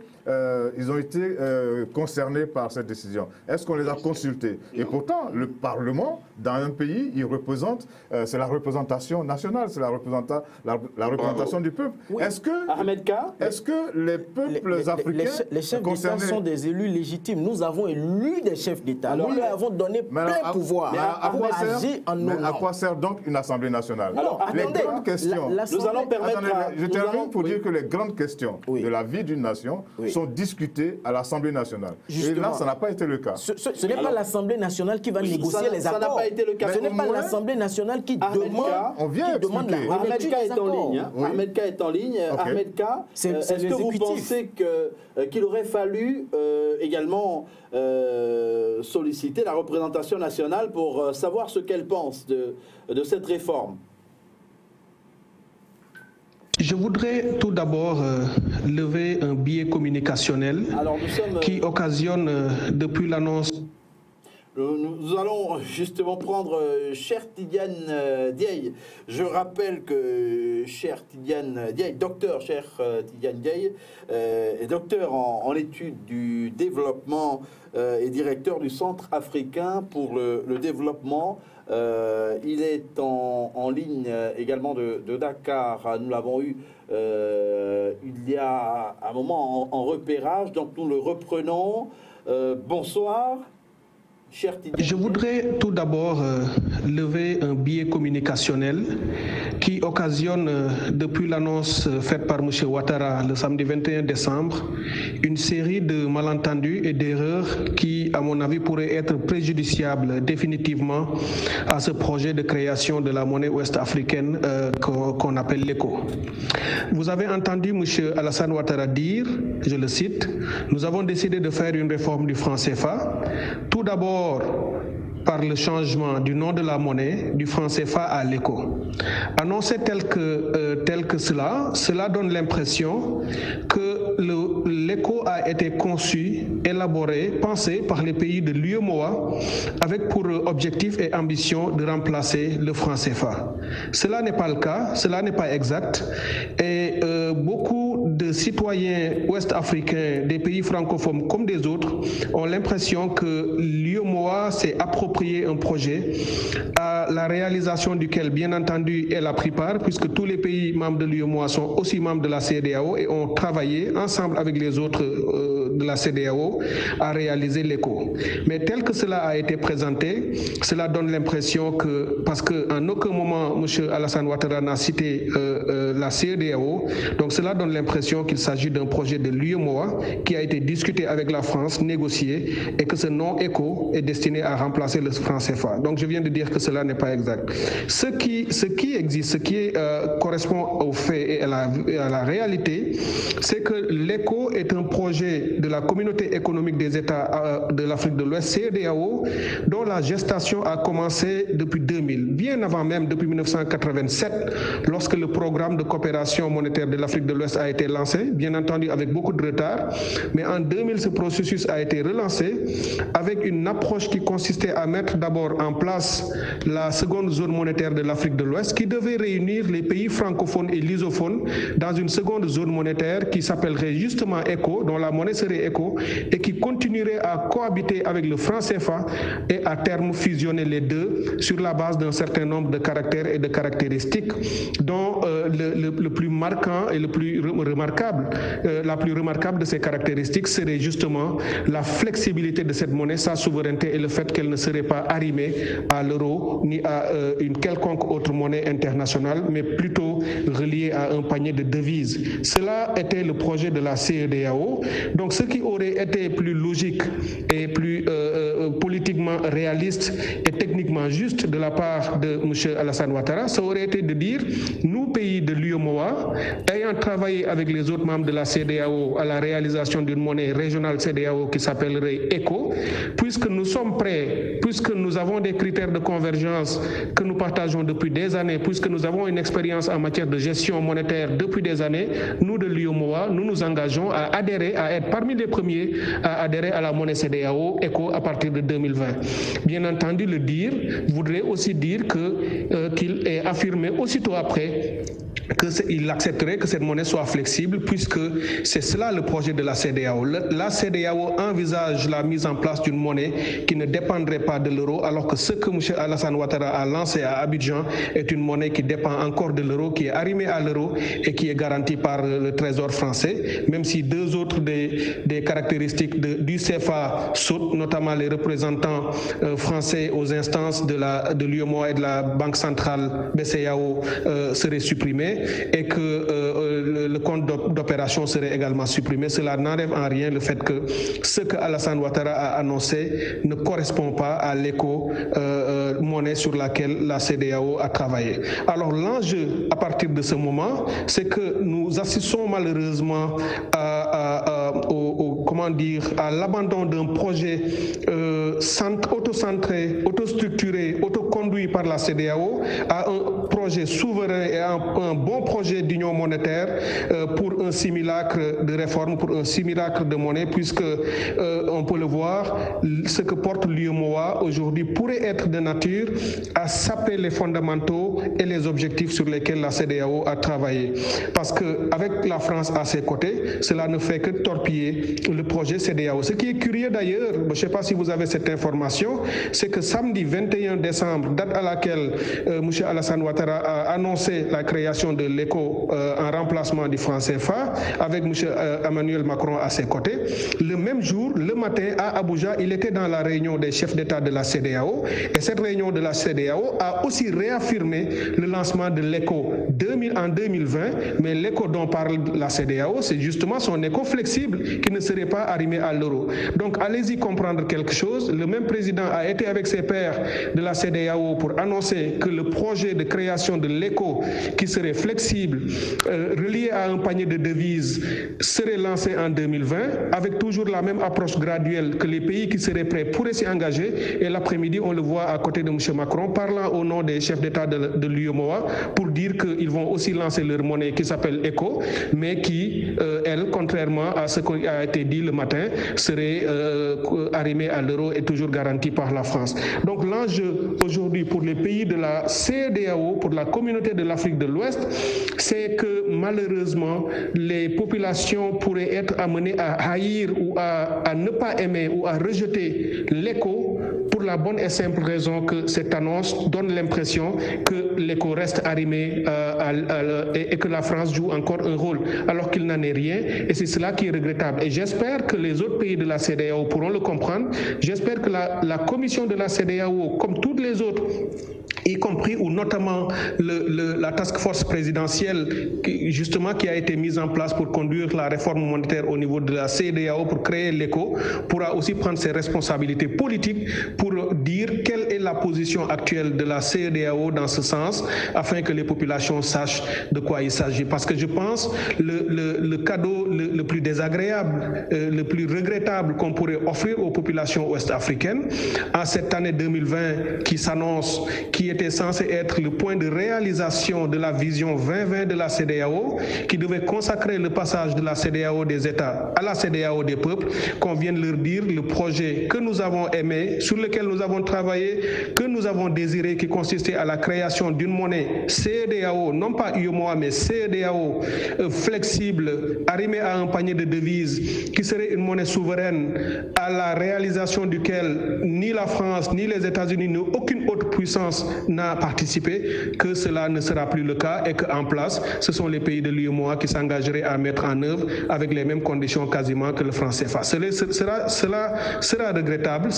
concernés par cette décision? Est-ce qu'on les a consultés? Et pourtant, le Parlement, dans un pays, il représente, c'est la représentation nationale, c'est la représentation du peuple.
Oui.
Est-ce que les peuples africains...
Les chefs d'État sont des élus légitimes. Nous avons élu des chefs d'État. Nous leur avons donné plein pouvoir pour agir en nos noms.
À quoi sert donc une Assemblée nationale?
Alors,
les grandes questions...
Nous allons permettre...
Je termine pour dire que les grandes questions de la vie d'une nation sont discutées à l'Assemblée nationale.
Justement.
Et là, ça n'a pas été le cas.
Ce n'est pas l'Assemblée nationale qui va négocier les accords.
Ça n'a pas été le cas.
Ce n'est pas l'Assemblée nationale qui demande la
Ahmed Ka est en ligne. Ahmed Ka est en ligne. Ahmed Ka, est-ce que vous pensez qu'il aurait fallu également solliciter la représentation nationale pour savoir ce qu'elle pense de cette réforme?
Je voudrais tout d'abord lever un biais communicationnel qui occasionne depuis l'annonce.
Nous allons justement prendre Cher Tidiane Dieye. Je rappelle que Cher Tidiane Dieye, docteur Cher Tidiane Dieye, est docteur en études du développement et directeur du Centre africain pour le développement. Il est en ligne également de Dakar. Nous l'avons eu il y a un moment en repérage, donc nous le reprenons. Bonsoir.
Je voudrais tout d'abord lever un biais communicationnel qui occasionne, depuis l'annonce faite par M. Ouattara le samedi 21 décembre, une série de malentendus et d'erreurs qui, à mon avis, pourraient être préjudiciables définitivement à ce projet de création de la monnaie ouest-africaine qu'on appelle l'ECO. Vous avez entendu M. Alassane Ouattara dire, je le cite, « Nous avons décidé de faire une réforme du franc CFA. Tout d'abord, par le changement du nom de la monnaie du franc CFA à l'ECO. » Annoncé tel que cela donne l'impression que l'ECO a été conçu, élaboré, pensé par les pays de l'UEMOA avec pour objectif et ambition de remplacer le franc CFA. Cela n'est pas le cas, cela n'est pas exact et beaucoup de citoyens ouest-africains des pays francophones comme des autres ont l'impression que l'UEMOA s'est approprié un projet à la réalisation duquel, bien entendu, elle a pris part, puisque tous les pays membres de l'UEMOA sont aussi membres de la CEDEAO et ont travaillé ensemble avec les autres de la CEDEAO à réaliser l'ECO. Mais tel que cela a été présenté, cela donne l'impression que, parce qu'en aucun moment M. Alassane Ouattara n'a cité la CEDEAO, donc cela donne l'impression qu'il s'agit d'un projet de l'UEMOA qui a été discuté avec la France, négocié, et que ce nom ECO est destiné à remplacer le franc CFA. Donc je viens de dire que cela n'est pas exact. Ce qui existe, ce qui correspond aux faits et à la réalité, c'est que l'ECO est un projet de la communauté économique des États de l'Afrique de l'Ouest, CEDEAO, dont la gestation a commencé depuis 2000, bien avant même, depuis 1987, lorsque le programme de coopération monétaire de l'Afrique de l'Ouest a été lancé, bien entendu avec beaucoup de retard, mais en 2000, ce processus a été relancé avec une approche qui consistait à mettre d'abord en place la seconde zone monétaire de l'Afrique de l'Ouest, qui devait réunir les pays francophones et lusophones dans une seconde zone monétaire qui s'appellerait justement ECO, dont la monnaie serait ECO, et qui continuerait à cohabiter avec le franc CFA et à terme fusionner les deux sur la base d'un certain nombre de caractères et de caractéristiques, dont le plus marquant et le plus remarquable, la plus remarquable de ces caractéristiques serait justement la flexibilité de cette monnaie, sa souveraineté et le fait qu'elle ne serait pas arrimée à l'euro ni à une quelconque autre monnaie internationale, mais plutôt reliée à un panier de devises. Cela était le projet de la CEDEAO. Donc ce qui aurait été plus logique et plus politiquement réaliste et techniquement juste de la part de M. Alassane Ouattara, ça aurait été de dire, nous, pays de l'UEMOA, ayant travaillé avec les autres membres de la CEDEAO à la réalisation d'une monnaie régionale CEDEAO qui s'appellerait ECO, puisque nous sommes prêts, puisque nous avons des critères de convergence que nous partageons depuis des années, puisque nous avons une expérience en matière de gestion monétaire depuis des années, nous de l'UEMOA, nous nous engageons à adhérer, à être parmi les premiers à adhérer à la monnaie CEDEAO ECO à partir de 2020. Bien entendu, le dire voudrait aussi dire qu'il est affirmé aussitôt après qu'il accepterait que cette monnaie soit flexible, puisque c'est cela le projet de la CEDEAO. La CEDEAO envisage la mise en place d'une monnaie qui ne dépendrait pas de l'euro, alors que ce que M. Alassane Ouattara a lancé à Abidjan est une monnaie qui dépend encore de l'euro, qui est arrimée à l'euro et qui est garantie par le Trésor français, même si deux autres des caractéristiques du CFA sautent, notamment les représentants français aux instances de l'UEMOA et de la Banque centrale BCEAO seraient supprimés, et que le compte d'opération serait également supprimé. Cela n'enlève en rien le fait que ce que Alassane Ouattara a annoncé ne correspond pas à l'ECO, monnaie sur laquelle la CEDEAO a travaillé. Alors l'enjeu à partir de ce moment, c'est que nous assistons malheureusement à l'abandon d'un projet auto-centré, auto-structuré, auto-conduit par la CEDEAO à un projet projet souverain et un bon projet d'union monétaire pour un simulacre de réforme, pour un simulacre de monnaie, puisque on peut le voir, ce que porte l'UEMOA aujourd'hui pourrait être de nature à saper les fondamentaux et les objectifs sur lesquels la CEDEAO a travaillé. Parce qu'avec la France à ses côtés, cela ne fait que torpiller le projet CEDEAO. Ce qui est curieux d'ailleurs, je ne sais pas si vous avez cette information, c'est que samedi 21 décembre, date à laquelle M. Alassane Ouattara a annoncé la création de l'ECO en remplacement du franc CFA, avec M. Emmanuel Macron à ses côtés, le même jour, le matin, à Abuja, il était dans la réunion des chefs d'État de la CEDEAO, et cette réunion de la CEDEAO a aussi réaffirmé le lancement de l'ECO en 2020, mais l'ECO dont parle la CEDEAO, c'est justement son ECO flexible qui ne serait pas arrimé à l'euro. Donc allez-y comprendre quelque chose. Le même président a été avec ses pairs de la CEDEAO pour annoncer que le projet de création de l'ECO, qui serait flexible, relié à un panier de devises, serait lancé en 2020, avec toujours la même approche graduelle, que les pays qui seraient prêts pourraient s'y engager. Et l'après-midi, on le voit à côté de M. Macron, parlant au nom des chefs d'État de l'UEMOA, pour dire qu'ils vont aussi lancer leur monnaie qui s'appelle ECO, mais qui, elle, contrairement à ce qui a été dit le matin, serait arrimée à l'euro et toujours garantie par la France. Donc l'enjeu aujourd'hui pour les pays de la CEDEAO, pour la communauté de l'Afrique de l'Ouest, c'est que malheureusement, les populations pourraient être amenées à haïr ou à ne pas aimer ou à rejeter l'ECO pour la bonne et simple raison que cette annonce donne l'impression que l'ECO reste arrimé et que la France joue encore un rôle, alors qu'il n'en est rien, et c'est cela qui est regrettable. Et j'espère que les autres pays de la CEDEAO pourront le comprendre. J'espère que la commission de la CEDEAO, comme toutes les autres, y compris ou notamment la task force présidentielle qui a été mise en place pour conduire la réforme monétaire au niveau de la CEDEAO pour créer l'ECO, pourra aussi prendre ses responsabilités politiques pour dire quelle est la position actuelle de la CEDEAO dans ce sens, afin que les populations sachent de quoi il s'agit. Parce que je pense le cadeau le plus désagréable, le plus regrettable qu'on pourrait offrir aux populations ouest-africaines à cette année 2020 qui s'annonce, qui était censé être le point de réalisation de la vision 2020 de la CEDEAO, qui devait consacrer le passage de la CEDEAO des États à la CEDEAO des peuples, qu'on vienne leur dire le projet que nous avons aimé, sur lequel nous avons travaillé, que nous avons désiré, qui consistait à la création d'une monnaie CEDEAO, non pas UEMOA, mais CEDEAO flexible, arrimée à un panier de devises, qui serait une monnaie souveraine, à la réalisation duquel ni la France, ni les États-Unis, ni aucune autre puissance n'a participé, que cela ne sera plus le cas et qu'en place, ce sont les pays de l'UEMOA qui s'engageraient à mettre en œuvre avec les mêmes conditions quasiment que le franc CFA. Cela serait regrettable,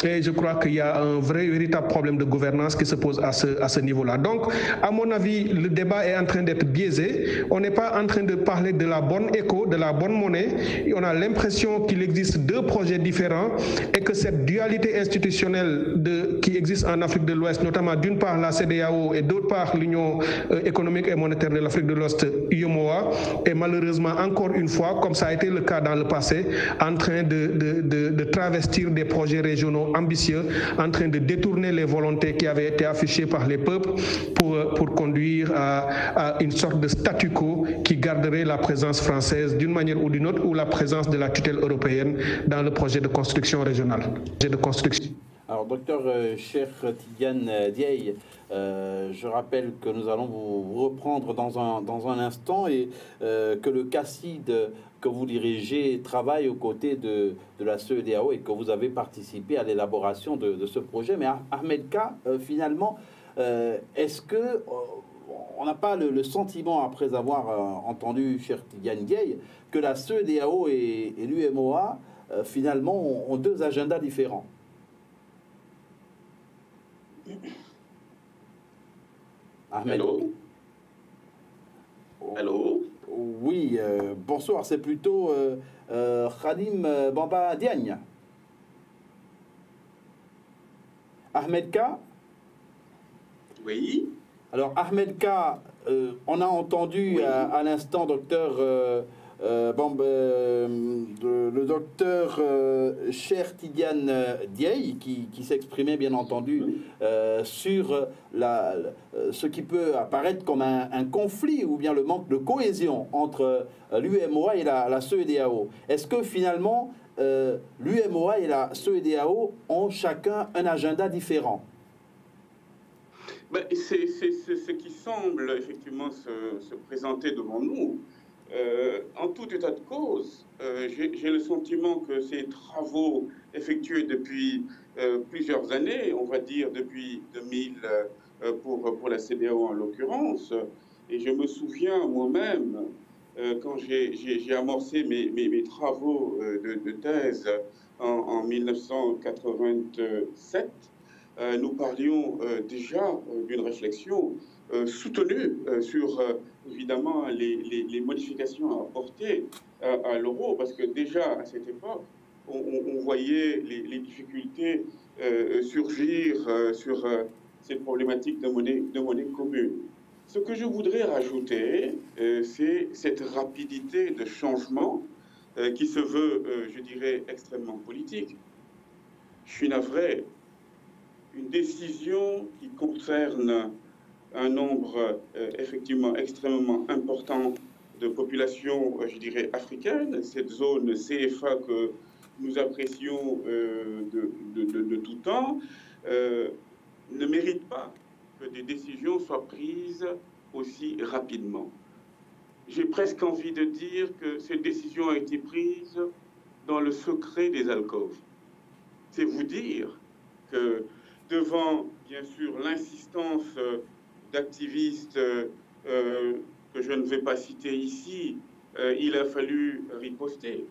et je crois qu'il y a un véritable problème de gouvernance qui se pose à ce niveau-là. Donc, à mon avis, le débat est en train d'être biaisé. On n'est pas en train de parler de la bonne éco, de la bonne monnaie. Et on a l'impression qu'il existe deux projets différents et que cette dualité institutionnelle qui existe en Afrique de l'Ouest, notamment d'une part la CEDEAO et d'autre part l'Union économique et monétaire de l'Afrique de l'Ouest, UEMOA, est malheureusement encore une fois, comme ça a été le cas dans le passé, en train de travestir des projets régionaux ambitieux, en train de détourner les volontés qui avaient été affichées par les peuples pour conduire à une sorte de statu quo qui garderait la présence française d'une manière ou d'une autre, ou la présence de la tutelle européenne dans le projet de construction régionale.
Alors, docteur Cheikh Tidiane Dieye, je rappelle que nous allons vous reprendre dans un instant et que le CACID que vous dirigez travaille aux côtés de la CEDEAO et que vous avez participé à l'élaboration de ce projet. Mais Ahmed Ka, finalement, est-ce que on n'a pas le sentiment, après avoir entendu Cheikh Tidiane Dieye, que la CEDEAO et l'UEMOA, finalement, ont deux agendas différents? Ahmed.
Allô? Allô?
Oui, bonsoir, c'est plutôt Khadim Bamba Diagne. Ahmed Ka?
Oui.
Alors, Ahmed Ka, on a entendu à l'instant docteur le docteur Cher Tidiane Dieye, qui s'exprimait bien entendu sur ce qui peut apparaître comme un conflit ou bien le manque de cohésion entre l'UEMOA et la CEDEAO. Est-ce que finalement l'UEMOA et la CEDEAO ont chacun un agenda différent?
C'est ce qui semble effectivement se présenter devant nous. En tout état de cause, j'ai le sentiment que ces travaux effectués depuis plusieurs années, on va dire depuis 2000 pour la CEDEAO en l'occurrence, et je me souviens moi-même, quand j'ai amorcé mes travaux de thèse en 1987, nous parlions déjà d'une réflexion soutenue sur évidemment les modifications à apporter à l'euro, parce que déjà à cette époque, on voyait les difficultés surgir sur cette problématique de monnaie commune. Ce que je voudrais rajouter, c'est cette rapidité de changement qui se veut, je dirais, extrêmement politique. Je suis navré. Une décision qui concerne un nombre effectivement extrêmement important de populations, je dirais, africaines, cette zone CFA que nous apprécions de tout temps, ne mérite pas que des décisions soient prises aussi rapidement. J'ai presque envie de dire que cette décision a été prise dans le secret des alcôves. C'est vous dire que devant, bien sûr, l'insistance d'activistes que je ne vais pas citer ici, il a fallu riposter.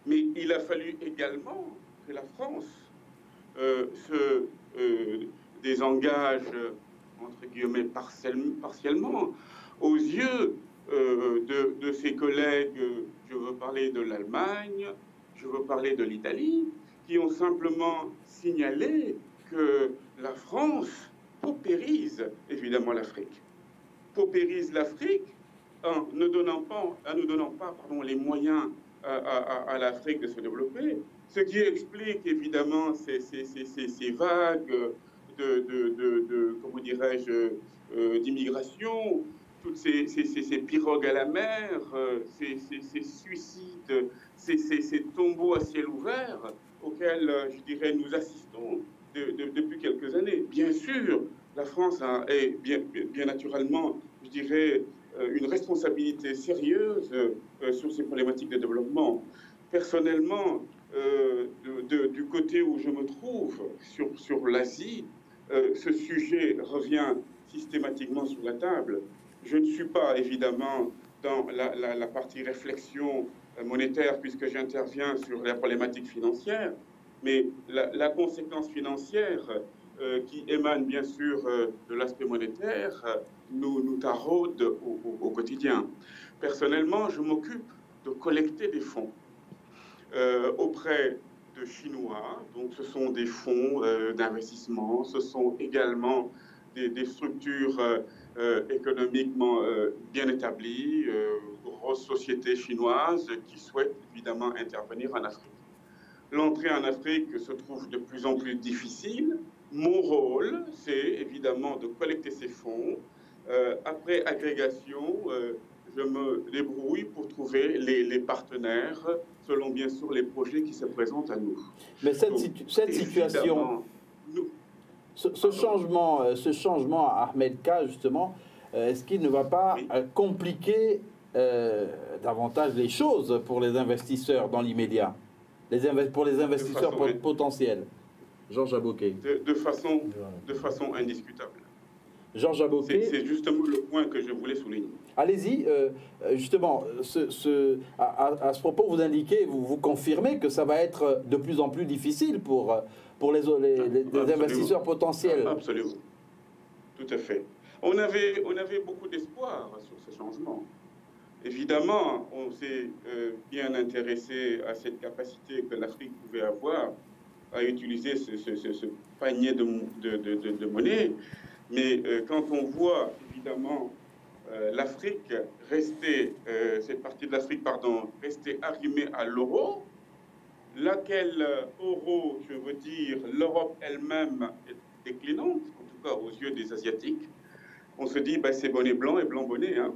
Mais il a fallu également que la France se désengage, entre guillemets, partiellement, aux yeux de ses collègues. Je veux parler de l'Allemagne, je veux parler de l'Italie, qui ont simplement signalé que la France paupérise évidemment l'Afrique. Paupérise l'Afrique en ne donnant pas, les moyens à l'Afrique de se développer, ce qui explique évidemment ces vagues comment dirais-je, d'immigration, toutes ces pirogues à la mer, ces suicides, ces tombeaux à ciel ouvert auxquels, je dirais, nous assistons depuis quelques années. Bien sûr, la France a bien naturellement, je dirais, une responsabilité sérieuse sur ces problématiques de développement. Personnellement, du côté où je me trouve, sur l'Asie, ce sujet revient systématiquement sur la table. Je ne suis pas, évidemment, dans la partie réflexion monétaire, puisque j'interviens sur la problématique financière, mais la conséquence financière qui émane bien sûr de l'aspect monétaire nous taraude au quotidien. Personnellement, je m'occupe de collecter des fonds auprès de Chinois. Donc ce sont des fonds d'investissement, ce sont également des structures économiquement bien établies, grosses sociétés chinoises qui souhaitent évidemment intervenir en Afrique. L'entrée en Afrique se trouve de plus en plus difficile. Mon rôle, c'est évidemment de collecter ces fonds. Après agrégation, je me débrouille pour trouver les partenaires, selon bien sûr les projets qui se présentent à nous.
Mais cette situation, ce changement à Ahmed K, justement, est-ce qu'il ne va pas compliquer davantage les choses pour les investisseurs dans l'immédiat, pour les investisseurs potentiels? Georges Aboké.
De façon indiscutable.
Georges Aboké.
C'est justement le point que je voulais souligner.
Allez-y, justement, à ce propos, vous indiquez, vous confirmez que ça va être de plus en plus difficile pour les investisseurs potentiels.
Absolument, tout à fait. On avait beaucoup d'espoir sur ce changement. Évidemment, on s'est bien intéressé à cette capacité que l'Afrique pouvait avoir à utiliser ce panier de monnaie. Mais quand on voit, évidemment, l'Afrique restait, cette partie de l'Afrique, pardon, restait arrimée à l'euro, laquelle euro, je veux dire, l'Europe elle-même est déclinante, en tout cas aux yeux des Asiatiques. On se dit, ben, c'est bonnet blanc et blanc bonnet, hein.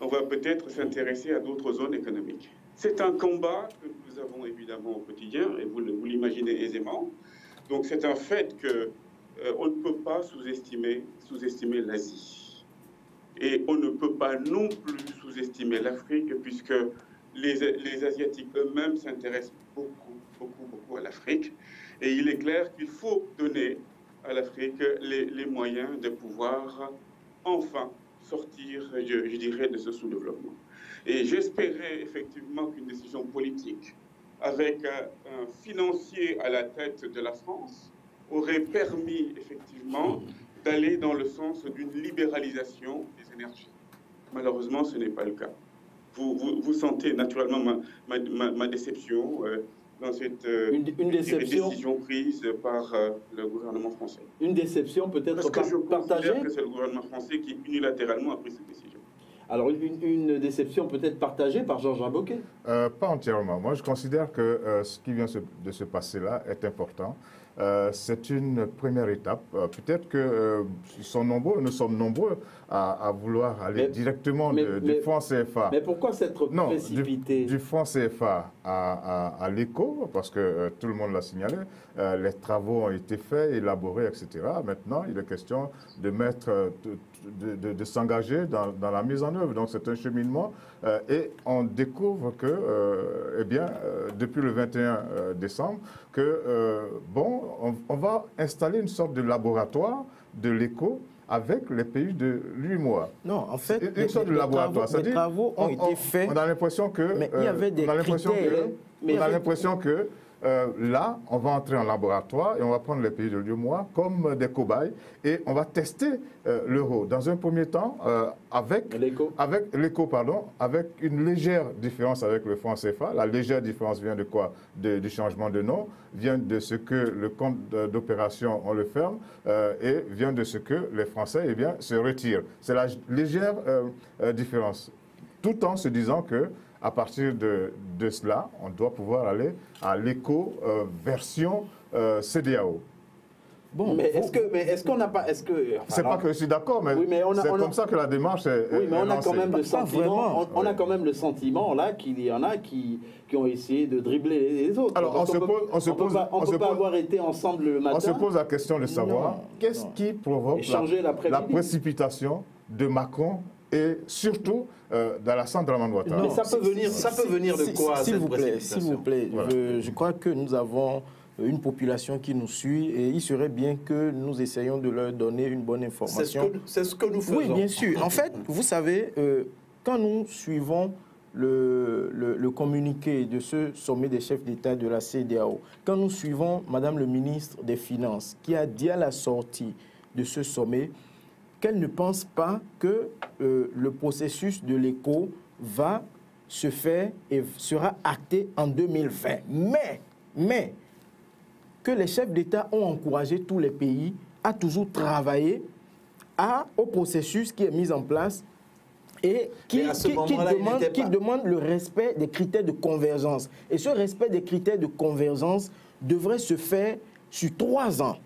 On va peut-être s'intéresser à d'autres zones économiques. C'est un combat que nous avons évidemment au quotidien, et vous l'imaginez aisément. Donc c'est un fait qu'on ne peut pas sous-estimer l'Asie. Et on ne peut pas non plus sous-estimer l'Afrique, puisque les Asiatiques eux-mêmes s'intéressent beaucoup à l'Afrique. Et il est clair qu'il faut donner à l'Afrique les moyens de pouvoir enfin sortir, je dirais, de ce sous-développement. Et j'espérais effectivement qu'une décision politique, avec un financier à la tête de la France, aurait permis effectivement d'aller dans le sens d'une libéralisation des énergies. Malheureusement, ce n'est pas le cas. Vous sentez naturellement ma déception dans cette décision prise par le gouvernement français.
Une déception peut-être partagée.
Parce que je considère que c'est le gouvernement français qui unilatéralement a pris cette décision.
Alors, une déception peut-être partagée par Georges Aboké?
Pas entièrement. Moi, je considère que ce qui vient de se passer là est important. C'est une première étape. Peut-être que nous sommes nombreux à vouloir aller directement du franc CFA.
Mais pourquoi s'être précipité?
Du franc CFA à l'éco, parce que tout le monde l'a signalé, les travaux ont été faits, élaborés, etc. Maintenant, il est question de mettre, de s'engager dans la mise en œuvre. Donc c'est un cheminement et on découvre que, depuis le 21 décembre, que on va installer une sorte de laboratoire de l'éco avec les pays de l'UEMOA.
Non, en fait,
une sorte de laboratoire.
Les travaux ont été faits.
On a l'impression que.
Mais il y avait des critères.
On a l'impression que là, on va entrer en laboratoire et on va prendre les pays de l'UEMOA comme des cobayes et on va tester l'euro. Dans un premier temps, avec une légère différence avec le franc CFA. La légère différence vient de quoi? Du changement de nom, vient de ce que le compte d'opération, on le ferme, et vient de ce que les Français se retirent. C'est la légère différence. Tout en se disant que à partir de cela, on doit pouvoir aller à l'éco-version CEDEAO.
Bon, mais est-ce qu'on n'a pas...
C'est pas que je suis d'accord, mais, c'est comme ça que la démarche est
Oui, mais on a
lancée.
quand même le sentiment, on a quand même le sentiment là qu'il y en a qui ont essayé de dribbler les autres.
Alors on ne peut pas
avoir été ensemble le matin.
On se pose la question de savoir qu'est-ce qui provoque la précipitation de Macron et surtout dans la Centrale Ouattara.
Mais ça peut venir de quoi?
S'il vous plaît, voilà. Je crois que nous avons une population qui nous suit et il serait bien que nous essayions de leur donner une bonne information.
C'est ce que nous faisons.
Oui, bien sûr. En fait, vous savez, quand nous suivons le communiqué de ce sommet des chefs d'État de la CEDEAO, quand nous suivons Madame le ministre des Finances qui a dit à la sortie de ce sommet qu'elle ne pense pas que le processus de l'éco va se faire et sera acté en 2020. Mais que les chefs d'État ont encouragé tous les pays à toujours travailler au processus qui est mis en place et qui demande le respect des critères de convergence. Et ce respect des critères de convergence devrait se faire sur 3 ans.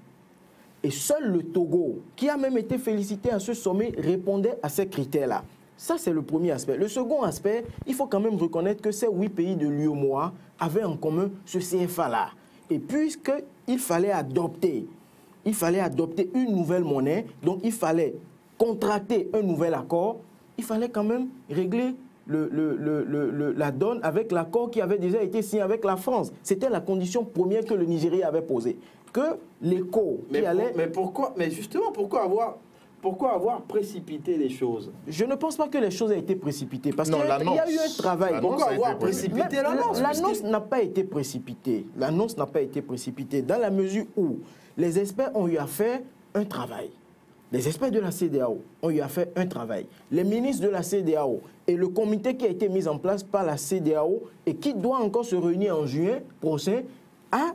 Et seul le Togo, qui a même été félicité à ce sommet, répondait à ces critères-là. Ça, c'est le premier aspect. Le second aspect, il faut quand même reconnaître que ces 8 pays de l'UEMOA avaient en commun ce CFA-là. Et puisqu'il fallait adopter une nouvelle monnaie, donc il fallait contracter un nouvel accord, il fallait quand même régler la donne avec l'accord qui avait déjà été signé avec la France. C'était la condition première que le Nigeria avait posée. Que l'éco
Mais justement, pourquoi avoir précipité les choses?
Je ne pense pas que les choses aient été précipitées. Parce qu'il y a eu un travail.
Pourquoi avoir précipité l'annonce?
L'annonce n'a pas été précipitée. L'annonce n'a pas été précipitée dans la mesure où les experts ont eu à faire un travail. Les experts de la CEDEAO ont eu à faire un travail. Les ministres de la CEDEAO et le comité qui a été mis en place par la CEDEAO et qui doit encore se réunir en juin prochain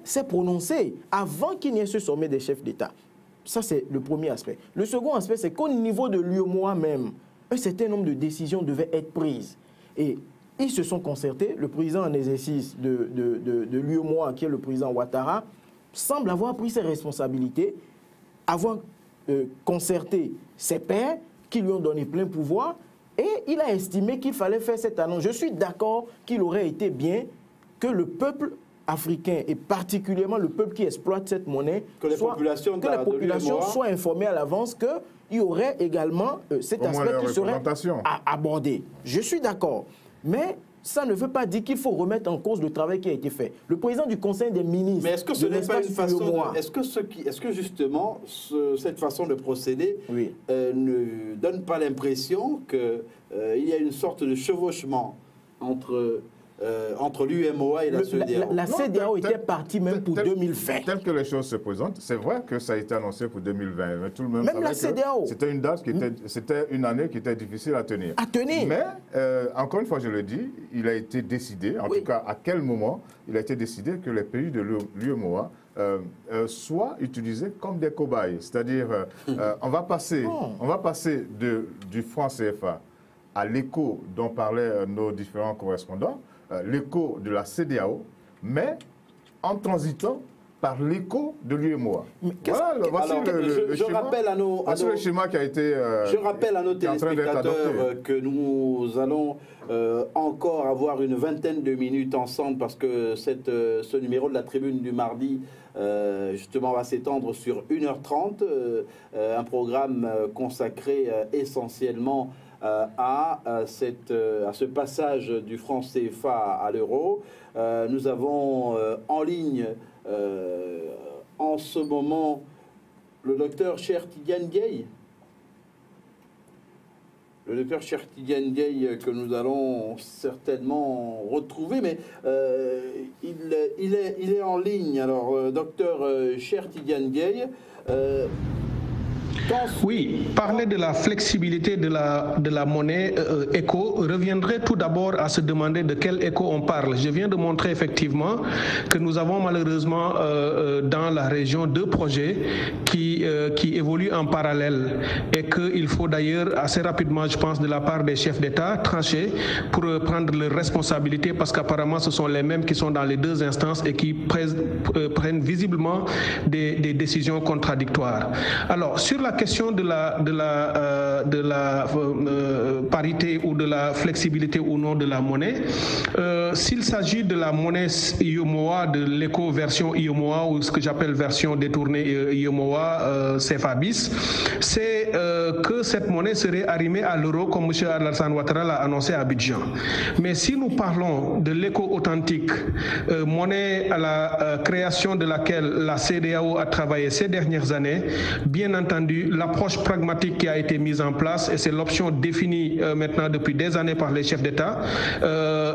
s'est prononcé avant qu'il n'y ait ce sommet des chefs d'État. Ça, c'est le premier aspect. Le second aspect, c'est qu'au niveau de l'UEMOA même, un certain nombre de décisions devaient être prises. Et ils se sont concertés. Le président en exercice de l'UEMOA, qui est le président Ouattara, semble avoir pris ses responsabilités, avoir concerté ses pairs qui lui ont donné plein pouvoir, et il a estimé qu'il fallait faire cette annonce. Je suis d'accord qu'il aurait été bien que le peuple africain, et particulièrement le peuple qui exploite cette monnaie,
que les populations
soient informées à l'avance qu'il y aurait également cet aspect qui serait abordé. Je suis d'accord. Mais ça ne veut pas dire qu'il faut remettre en cause le travail qui a été fait. Le président du Conseil des ministres...
Mais est-ce que ce n'est pas une façon... Est-ce que justement, cette façon de procéder ne donne pas l'impression qu'il y a une sorte de chevauchement entre l'UEMOA et la CEDEAO?
La CEDEAO était partie même pour 2020.
Tel que les choses se présentent, c'est vrai que ça a été annoncé pour 2020. Mais tout le monde
même la CEDEAO.
C'était une date qui était, c'était une année qui était difficile à tenir. Mais, encore une fois, je le dis, il a été décidé, en tout cas, à quel moment il a été décidé que les pays de l'UEMOA soient utilisés comme des cobayes. C'est-à-dire, on va passer du franc CFA à l'écho dont parlaient nos différents correspondants, l'écho de la CEDEAO, mais en transitant par l'écho de l'UEMOA. Voilà, voici le schéma qui a été
je rappelle à nos téléspectateurs que nous allons encore avoir une vingtaine de minutes ensemble parce que ce numéro de la Tribune du mardi justement va s'étendre sur 1h30, un programme consacré essentiellement à ce passage du franc CFA à l'euro. Nous avons en ligne en ce moment le docteur Cheikh Tidiane Dièye. Le docteur Cheikh Tidiane Dièye que nous allons certainement retrouver, mais il est en ligne. Alors, docteur Cheikh Tidiane Dièye,
oui, parler de la flexibilité de la monnaie éco reviendrait tout d'abord à se demander de quel éco on parle. Je viens de montrer effectivement que nous avons malheureusement dans la région deux projets qui évoluent en parallèle et qu'il faut d'ailleurs assez rapidement, je pense, de la part des chefs d'État trancher pour prendre leurs responsabilités parce qu'apparemment ce sont les mêmes qui sont dans les deux instances et qui prennent visiblement des décisions contradictoires. Alors, sur la question de la parité ou de la flexibilité ou non de la monnaie, s'il s'agit de la monnaie IOMOA, de l'éco-version IOMOA ou ce que j'appelle version détournée IOMOA CFA bis, c'est que cette monnaie serait arrimée à l'euro comme M. Alassane Ouattara l'a annoncé à Abidjan. Mais si nous parlons de l'éco-authentique, monnaie à la création de laquelle la CEDEAO a travaillé ces dernières années, bien entendu, l'approche pragmatique qui a été mise en place, et c'est l'option définie maintenant depuis des années par les chefs d'État,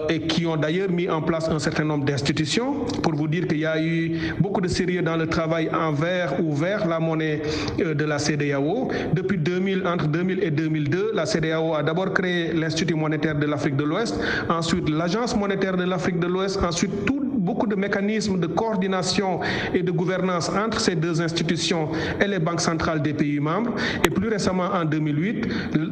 et qui ont d'ailleurs mis en place un certain nombre d'institutions, pour vous dire qu'il y a eu beaucoup de sérieux dans le travail envers ou vers la monnaie de la CEDEAO. Depuis 2000, entre 2000 et 2002, la CEDEAO a d'abord créé l'Institut monétaire de l'Afrique de l'Ouest, ensuite l'Agence monétaire de l'Afrique de l'Ouest, ensuite beaucoup de mécanismes de coordination et de gouvernance entre ces deux institutions et les banques centrales des pays membres. Et plus récemment, en 2008,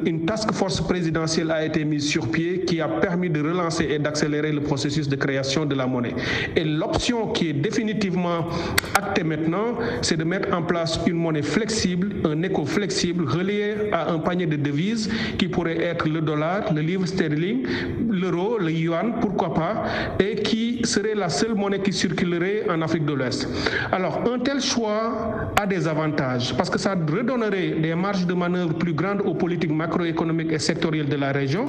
une task force présidentielle a été mise sur pied qui a permis de relancer et d'accélérer le processus de création de la monnaie. Et l'option qui est définitivement actée maintenant, c'est de mettre en place une monnaie flexible, un éco flexible, relié à un panier de devises qui pourrait être le dollar, le livre sterling, l'euro, le yuan, pourquoi pas, et qui serait la seule monnaie qui circulerait en Afrique de l'Ouest. Alors, un tel choix a des avantages parce que ça redonnerait des marges de manœuvre plus grandes aux politiques macroéconomiques et sectorielles de la région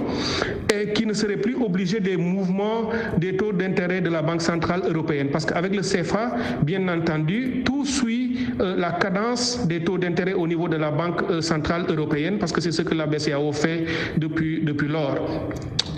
et qui ne seraient plus obligés des mouvements des taux d'intérêt de la Banque centrale européenne. Parce qu'avec le CFA, bien entendu, tout suit la cadence des taux d'intérêt au niveau de la Banque centrale européenne parce que c'est ce que la BCEAO fait depuis lors.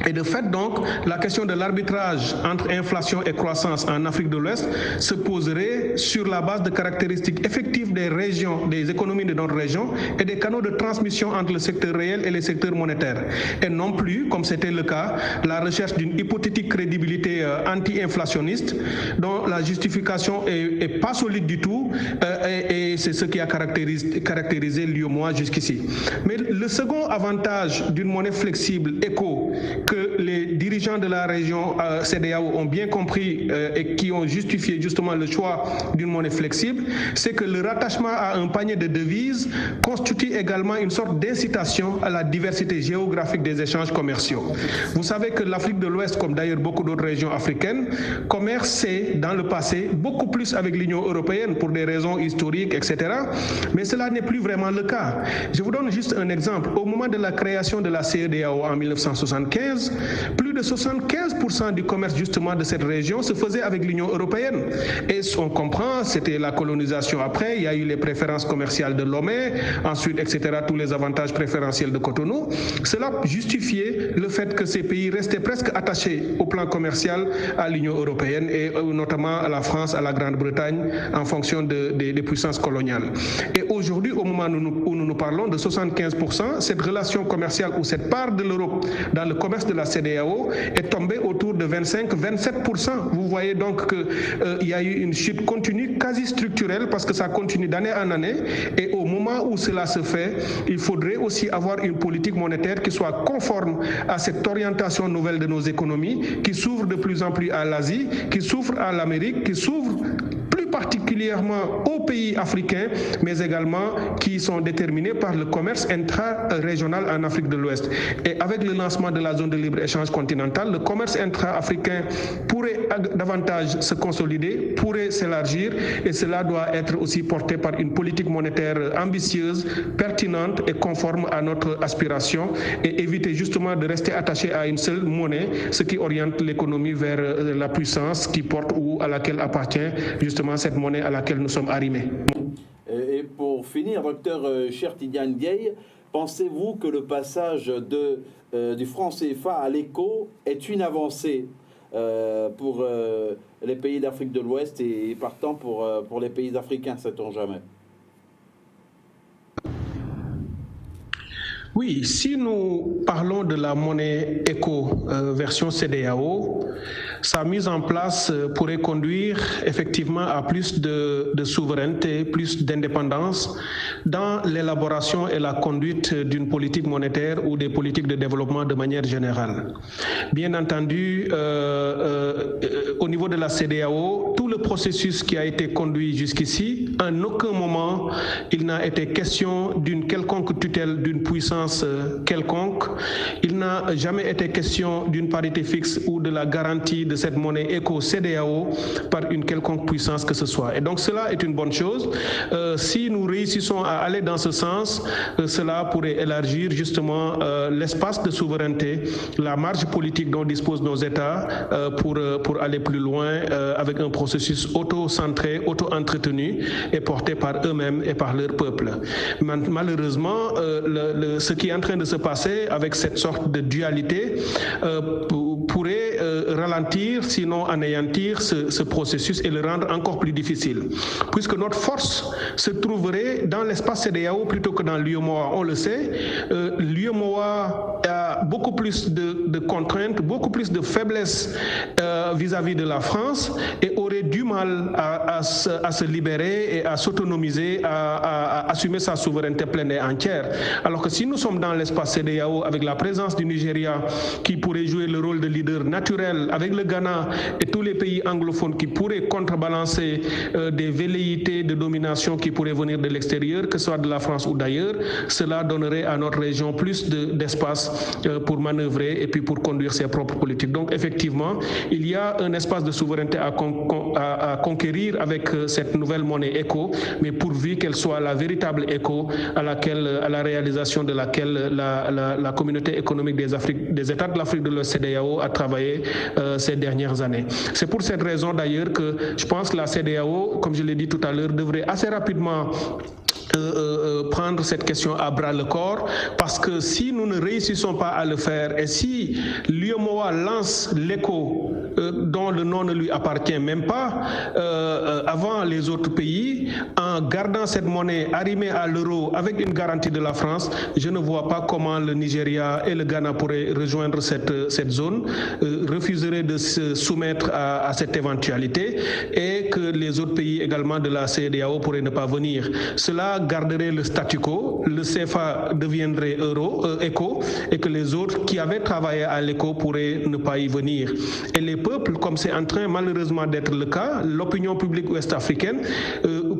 Et de fait, donc, la question de l'arbitrage entre inflation et croissance en Afrique de l'Ouest se poserait sur la base de caractéristiques effectives des régions, des économies de notre région et des canaux de transmission entre le secteur réel et les secteurs monétaires. Et non plus, comme c'était le cas, la recherche d'une hypothétique crédibilité anti-inflationniste dont la justification est pas solide du tout et c'est ce qui a caractérisé l'UEMOA jusqu'ici. Mais le second avantage d'une monnaie flexible éco que les dirigeants de la région CEDEAO ont bien compris et qui ont justifié justement le choix d'une monnaie flexible, c'est que le rattachement à un panier de devises constitue également une sorte d'incitation à la diversité géographique des échanges commerciaux. Vous savez que l'Afrique de l'Ouest, comme d'ailleurs beaucoup d'autres régions africaines, commerçait dans le passé beaucoup plus avec l'Union européenne pour des raisons historiques, etc. Mais cela n'est plus vraiment le cas. Je vous donne juste un exemple. Au moment de la création de la CEDEAO en 1975, plus de 75% du commerce justement de cette région se faisait avec l'Union européenne. Et on comprend, c'était la colonisation après, il y a eu les préférences commerciales de Lomé, ensuite, etc., tous les avantages préférentiels de Cotonou. Cela justifiait le fait que ces pays restaient presque attachés au plan commercial à l'Union européenne et notamment à la France, à la Grande-Bretagne, en fonction des puissances coloniales. Et aujourd'hui, au moment où nous parlons de 75%, cette relation commerciale ou cette part de l'Europe dans le commerce de la CEDEAO est tombée autour de 25-27%. Vous voyez donc qu'il y a eu une chute continue, quasi structurelle, parce que ça continue d'année en année. Et au moment où cela se fait, il faudrait aussi avoir une politique monétaire qui soit conforme à cette orientation nouvelle de nos économies, qui s'ouvre de plus en plus à l'Asie, qui s'ouvre à l'Amérique, qui s'ouvre plus particulièrement aux pays africains, mais également qui sont déterminés par le commerce intra-régional en Afrique de l'Ouest. Et avec le lancement de la zone de libre-échange continentale, le commerce intra-africain pourrait davantage se consolider, pourrait s'élargir, et cela doit être aussi porté par une politique monétaire ambitieuse, pertinente et conforme à notre aspiration, et éviter justement de rester attaché à une seule monnaie, ce qui oriente l'économie vers la puissance qui porte ou à laquelle appartient justement cette monnaie à laquelle nous sommes arrimés.
Et pour finir, docteur Cheikh Tidiane Dièye, pensez-vous que le passage du franc CFA à l'éco est une avancée pour les pays d'Afrique de l'Ouest et partant pour les pays africains, sait-on jamais?
Oui, si nous parlons de la monnaie éco version CEDEAO, sa mise en place pourrait conduire effectivement à plus de souveraineté, plus d'indépendance dans l'élaboration et la conduite d'une politique monétaire ou des politiques de développement de manière générale. Bien entendu, au niveau de la CEDEAO, tout le processus qui a été conduit jusqu'ici, en aucun moment il n'a été question d'une quelconque tutelle d'une puissance quelconque. Il n'a jamais été question d'une parité fixe ou de la garantie de cette monnaie éco-CEDEAO par une quelconque puissance que ce soit. Et donc cela est une bonne chose. Si nous réussissons à aller dans ce sens, cela pourrait élargir justement l'espace de souveraineté, la marge politique dont disposent nos États pour aller plus loin avec un processus auto-centré, auto-entretenu et porté par eux-mêmes et par leur peuple. Malheureusement, ce qui est en train de se passer avec cette sorte de dualité pourrait ralentir, sinon anéantir ce processus et le rendre encore plus difficile. Puisque notre force se trouverait dans l'espace CEDEAO plutôt que dans l'UEMOA. On le sait, l'UEMOA a beaucoup plus de contraintes, beaucoup plus de faiblesses vis-à-vis de la France et aurait du mal à se libérer et à s'autonomiser, à assumer sa souveraineté pleine et entière. Alors que si nous sommes dans l'espace CEDEAO avec la présence du Nigeria qui pourrait jouer le rôle de leader naturel, avec le Ghana et tous les pays anglophones qui pourraient contrebalancer des velléités de domination qui pourraient venir de l'extérieur, que ce soit de la France ou d'ailleurs, cela donnerait à notre région plus d'espace pour manœuvrer et puis pour conduire ses propres politiques. Donc effectivement, il y a un espace de souveraineté à conquérir avec cette nouvelle monnaie éco, mais pourvu qu'elle soit la véritable éco à la réalisation de laquelle la communauté économique des États de l'Afrique de l'Ouest CEDEAO a travaillé ces dernières années. C'est pour cette raison d'ailleurs que je pense que la CEDEAO, comme je l'ai dit tout à l'heure, devrait assez rapidement prendre cette question à bras le corps, parce que si nous ne réussissons pas à le faire et si l'UEMOA lance l'écho dont le nom ne lui appartient même pas avant les autres pays, en gardant cette monnaie arrimée à l'euro avec une garantie de la France, je ne vois pas comment le Nigeria et le Ghana pourraient rejoindre cette zone, refuseraient de se soumettre à cette éventualité, et que les autres pays également de la CEDEAO pourraient ne pas venir. Cela garderait le statu quo, le CFA deviendrait éco, et que les autres qui avaient travaillé à l'éco pourraient ne pas y venir. Et les peuples, comme c'est en train malheureusement d'être le cas, l'opinion publique ouest-africaine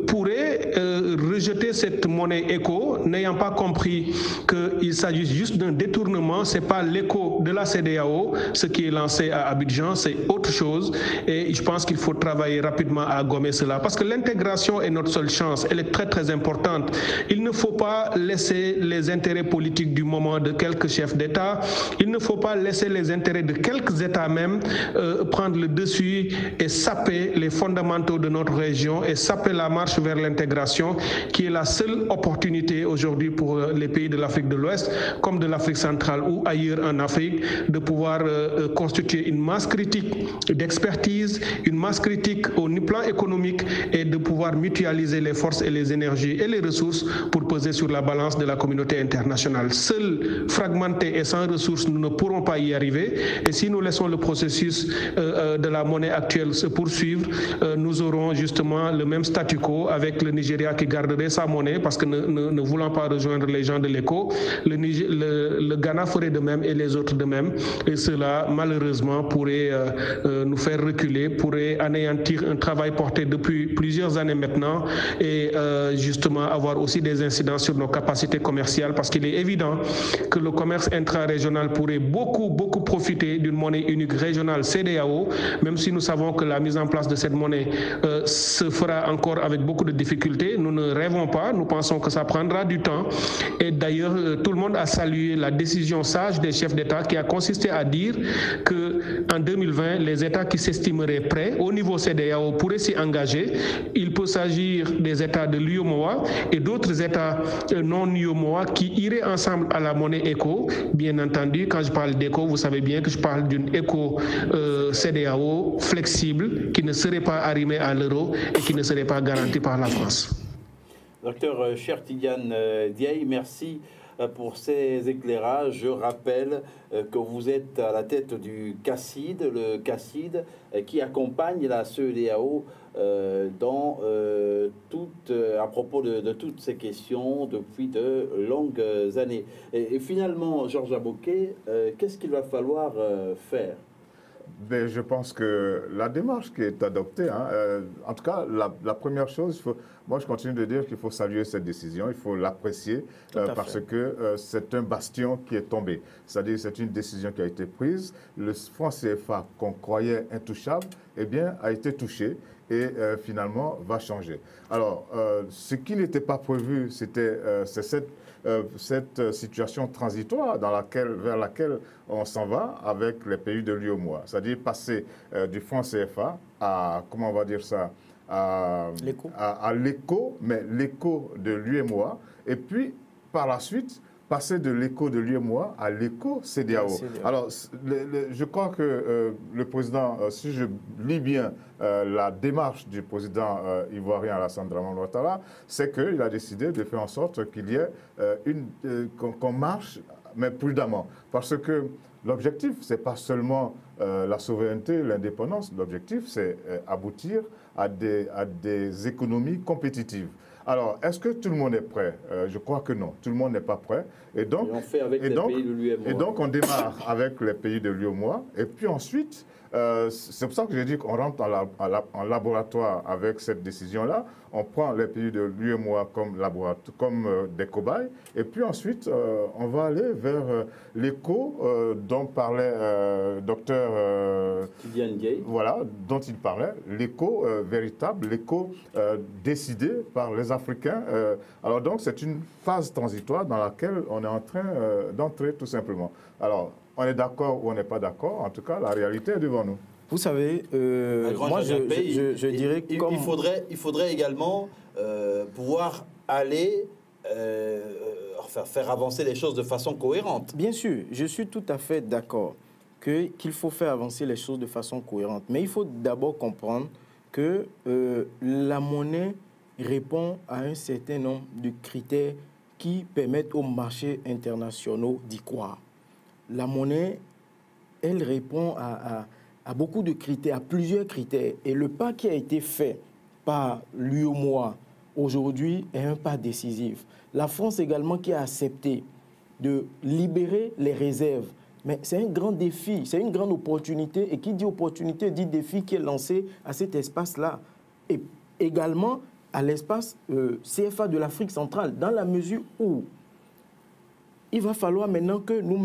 pourrait rejeter cette monnaie éco, n'ayant pas compris qu'il s'agit juste d'un détournement. C'est pas l'éco de la CEDEAO, ce qui est lancé à Abidjan, c'est autre chose, et je pense qu'il faut travailler rapidement à gommer cela, parce que l'intégration est notre seule chance, elle est très très importante. Il ne faut pas laisser les intérêts politiques du moment de quelques chefs d'État, il ne faut pas laisser les intérêts de quelques États même prendre le dessus et saper les fondamentaux de notre région et saper la marche vers l'intégration, qui est la seule opportunité aujourd'hui pour les pays de l'Afrique de l'Ouest, comme de l'Afrique centrale ou ailleurs en Afrique, de pouvoir constituer une masse critique d'expertise, une masse critique au plan économique, et de pouvoir mutualiser les forces et les énergies et les ressources pour peser sur la balance de la communauté internationale. Seuls fragmentés et sans ressources, nous ne pourrons pas y arriver, et si nous laissons le processus de la monnaie actuelle se poursuivre, nous aurons justement le même statu quo, avec le Nigeria qui garderait sa monnaie parce que ne voulant pas rejoindre les gens de l'éco, le Ghana ferait de même et les autres de même, et cela malheureusement pourrait nous faire reculer, pourrait anéantir un travail porté depuis plusieurs années maintenant, et justement avoir aussi des incidences sur nos capacités commerciales, parce qu'il est évident que le commerce intra-régional pourrait beaucoup profiter d'une monnaie unique régionale CEDEAO, même si nous savons que la mise en place de cette monnaie se fera encore avec beaucoup de difficultés. Nous ne rêvons pas, nous pensons que ça prendra du temps, et d'ailleurs tout le monde a salué la décision sage des chefs d'État qui a consisté à dire qu'en 2020, les États qui s'estimeraient prêts au niveau CEDEAO pourraient s'y engager. Il peut s'agir des États de l'UEMOA et d'autres États non UEMOA qui iraient ensemble à la monnaie éco. Bien entendu, quand je parle d'éco, vous savez bien que je parle d'une éco CEDEAO flexible, qui ne serait pas arrimée à l'euro et qui ne serait pas garantie par la France.
Docteur Cheikh Tidiane Diaye, merci pour ces éclairages. Je rappelle que vous êtes à la tête du CACID, le CACID qui accompagne la CEDEAO à propos de toutes ces questions depuis de longues années. Et finalement, Georges Aboké, qu'est-ce qu'il va falloir faire?
Ben, je pense que la démarche qui est adoptée, en tout cas, la première chose, moi je continue de dire qu'il faut saluer cette décision, il faut l'apprécier parce que c'est un bastion qui est tombé. C'est-à-dire c'est une décision qui a été prise. Le franc CFA qu'on croyait intouchable, eh bien, a été touché et finalement va changer. Alors, ce qui n'était pas prévu, c'est cette situation transitoire vers laquelle on s'en va avec les pays de l'UEMOA. C'est-à-dire passer du franc CFA à, comment on va dire ça, à l'éco, mais l'éco de l'UEMOA, et puis par la suite passer de l'éco de l'UEMOA à l'éco CEDEAO. Alors, je crois que le président, si je lis bien la démarche du président ivoirien Alassane Dramane Ouattara, c'est qu'il a décidé de faire en sorte qu'il y ait qu'on marche, mais prudemment. Parce que l'objectif, ce n'est pas seulement la souveraineté, l'indépendance. L'objectif, c'est aboutir à des économies compétitives. Alors, est-ce que tout le monde est prêt? Je crois que non, tout le monde n'est pas prêt. Et donc,
on fait avec les pays de l'UEMOA.
Et donc, on démarre avec les pays de l'UEMOA. Et puis ensuite, c'est pour ça que j'ai dit qu'on rentre en laboratoire avec cette décision-là. On prend les pays de l'UEMOA comme des cobayes. Et puis ensuite, on va aller vers l'éco dont parlait docteur
Tidiane Diaye.
Voilà, dont il parlait, l'éco véritable, l'éco décidé par les Africains. Alors donc, c'est une phase transitoire dans laquelle on est en train d'entrer tout simplement. Alors, on est d'accord ou on n'est pas d'accord, en tout cas, la réalité est devant nous.
Vous savez, moi je dirais
il faudrait également pouvoir aller faire avancer les choses de façon cohérente.
Bien sûr, je suis tout à fait d'accord qu'il faut faire avancer les choses de façon cohérente. Mais il faut d'abord comprendre que la monnaie répond à un certain nombre de critères qui permettent aux marchés internationaux d'y croire. La monnaie, elle répond à beaucoup de critères, à plusieurs critères. Et le pas qui a été fait par l'UEMOA aujourd'hui est un pas décisif. La France également qui a accepté de libérer les réserves. Mais c'est un grand défi, c'est une grande opportunité. Et qui dit opportunité dit défi qui est lancé à cet espace-là. Et également à l'espace CFA de l'Afrique centrale, dans la mesure où il va falloir maintenant que nous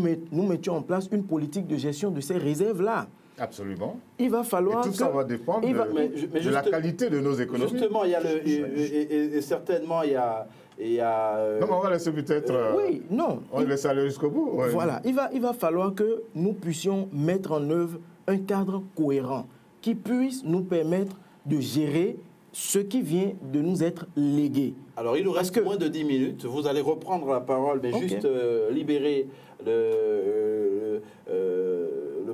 mettions en place une politique de gestion de ces réserves-là.
Absolument.
Il va falloir
et tout ça va dépendre de la qualité de nos économies.
Justement, il y a et certainement, il y a
non, mais on va laisser peut-être...
oui, non.
On va laisser aller jusqu'au bout. Ouais.
Voilà, il va falloir que nous puissions mettre en œuvre un cadre cohérent qui puisse nous permettre de gérer ce qui vient de nous être légué.
Alors, il nous reste moins de 10 minutes. Vous allez reprendre la parole, mais juste libérer le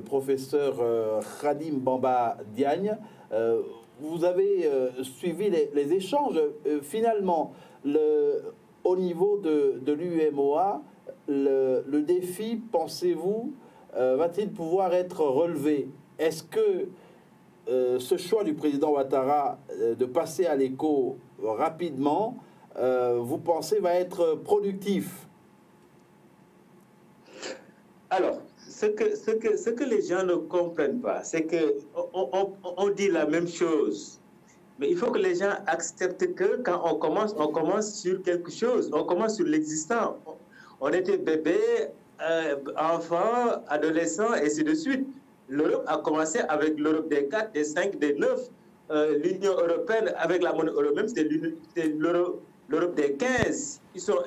professeur Khadim Bamba Diagne. Vous avez suivi les échanges. Finalement, au niveau de l'UEMOA, le défi, pensez-vous, va-t-il pouvoir être relevé? Est-ce que ce choix du président Ouattara de passer à l'éco rapidement, vous pensez, va être productif?
Alors, ce que les gens ne comprennent pas, c'est qu'on dit la même chose. Mais il faut que les gens acceptent que quand on commence sur quelque chose, on commence sur l'existant. On était bébé, enfant, adolescent, et ainsi de suite. L'Europe a commencé avec l'Europe des 4, des 5, des 9. L'Union européenne, avec la monnaie euro, même c'était l'Europe des 15.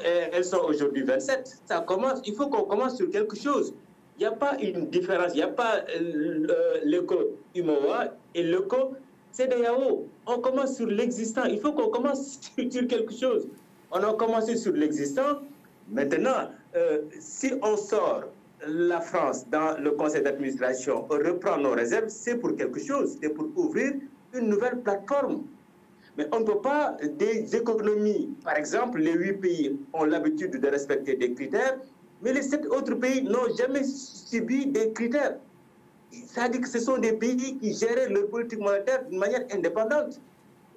Elles sont aujourd'hui 27. Ça commence, il faut qu'on commence sur quelque chose. Il n'y a pas une différence. Il n'y a pas l'éco-UMOA et l'éco-CEDEAO. On commence sur l'existant. Il faut qu'on commence sur quelque chose. On a commencé sur l'existant. Maintenant, si on sort la France dans le conseil d'administration, on reprend nos réserves, c'est pour quelque chose. C'est pour ouvrir une nouvelle plateforme. Mais on ne peut pas, des économies, par exemple, les 8 pays ont l'habitude de respecter des critères, mais les 7 autres pays n'ont jamais subi des critères. Ça veut dire que ce sont des pays qui gèrent leur politique monétaire d'une manière indépendante.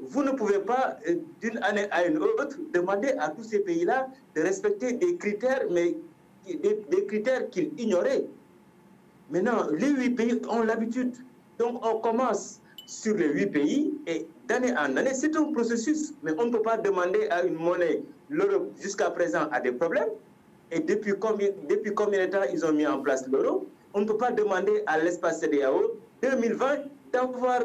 Vous ne pouvez pas, d'une année à une autre, demander à tous ces pays-là de respecter des critères, mais des critères qu'ils ignoraient. Maintenant, les 8 pays ont l'habitude. Donc, on commence sur les 8 pays et d'année en année, c'est un processus. Mais on ne peut pas demander à une monnaie, l'euro jusqu'à présent a des problèmes. Et depuis combien de temps ils ont mis en place l'euro? On ne peut pas demander à l'espace CEDEAO 2020 d'avoir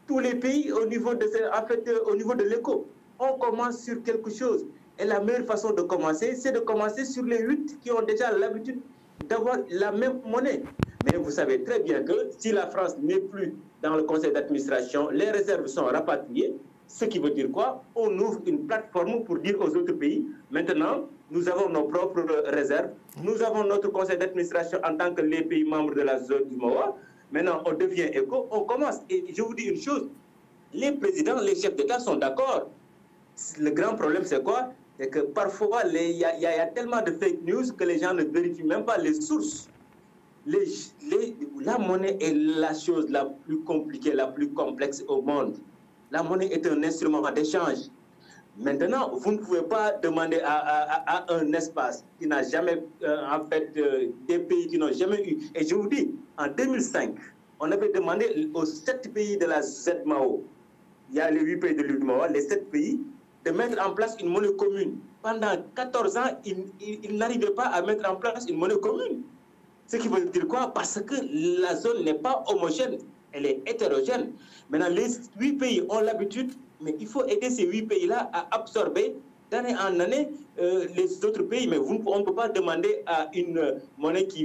tous les pays au niveau de l'éco. On commence sur quelque chose. Et la meilleure façon de commencer, c'est de commencer sur les 8 qui ont déjà l'habitude d'avoir la même monnaie. Mais vous savez très bien que si la France n'est plus dans le conseil d'administration, les réserves sont rapatriées, ce qui veut dire quoi? On ouvre une plateforme pour dire aux autres pays, maintenant, nous avons nos propres réserves, nous avons notre conseil d'administration en tant que les pays membres de la zone du MOA, maintenant on devient éco, on commence. Et je vous dis une chose, les présidents, les chefs d'État sont d'accord. Le grand problème, c'est quoi? C'est que parfois, il y a tellement de fake news que les gens ne vérifient même pas les sources. La monnaie est la chose la plus compliquée, la plus complexe au monde. La monnaie est un instrument d'échange. Maintenant, vous ne pouvez pas demander à un espace qui n'a jamais, des pays qui n'ont jamais eu. Et je vous dis, en 2005, on avait demandé aux 7 pays de la ZMAO, il y a les 8 pays de l'UMOA, les 7 pays, de mettre en place une monnaie commune. Pendant 14 ans, ils n'arrivaient pas à mettre en place une monnaie commune. Ce qui veut dire quoi? Parce que la zone n'est pas homogène, elle est hétérogène. Maintenant, les 8 pays ont l'habitude, mais il faut aider ces 8 pays-là à absorber d'année en année les autres pays. Mais on ne peut pas demander à une monnaie qui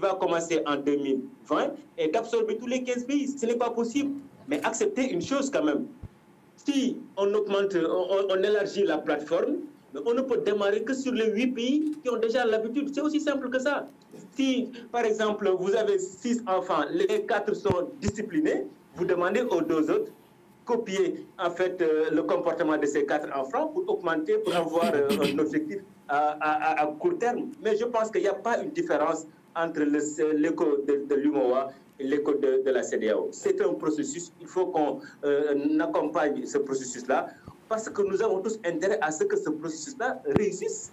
va commencer en 2020 et d'absorber tous les 15 pays. Ce n'est pas possible. Mais acceptez une chose quand même. Si on augmente, on élargit la plateforme, Mais on ne peut démarrer que sur les 8 pays qui ont déjà l'habitude. C'est aussi simple que ça. Si, par exemple, vous avez 6 enfants, les 4 sont disciplinés, vous demandez aux 2 autres copier en fait le comportement de ces 4 enfants pour augmenter, pour avoir un objectif à court terme. Mais je pense qu'il n'y a pas une différence entre l'éco de l'UMOA et l'éco de la CEDEAO. C'est un processus, il faut qu'on accompagne ce processus-là, parce que nous avons tous intérêt à ce que ce processus-là réussisse.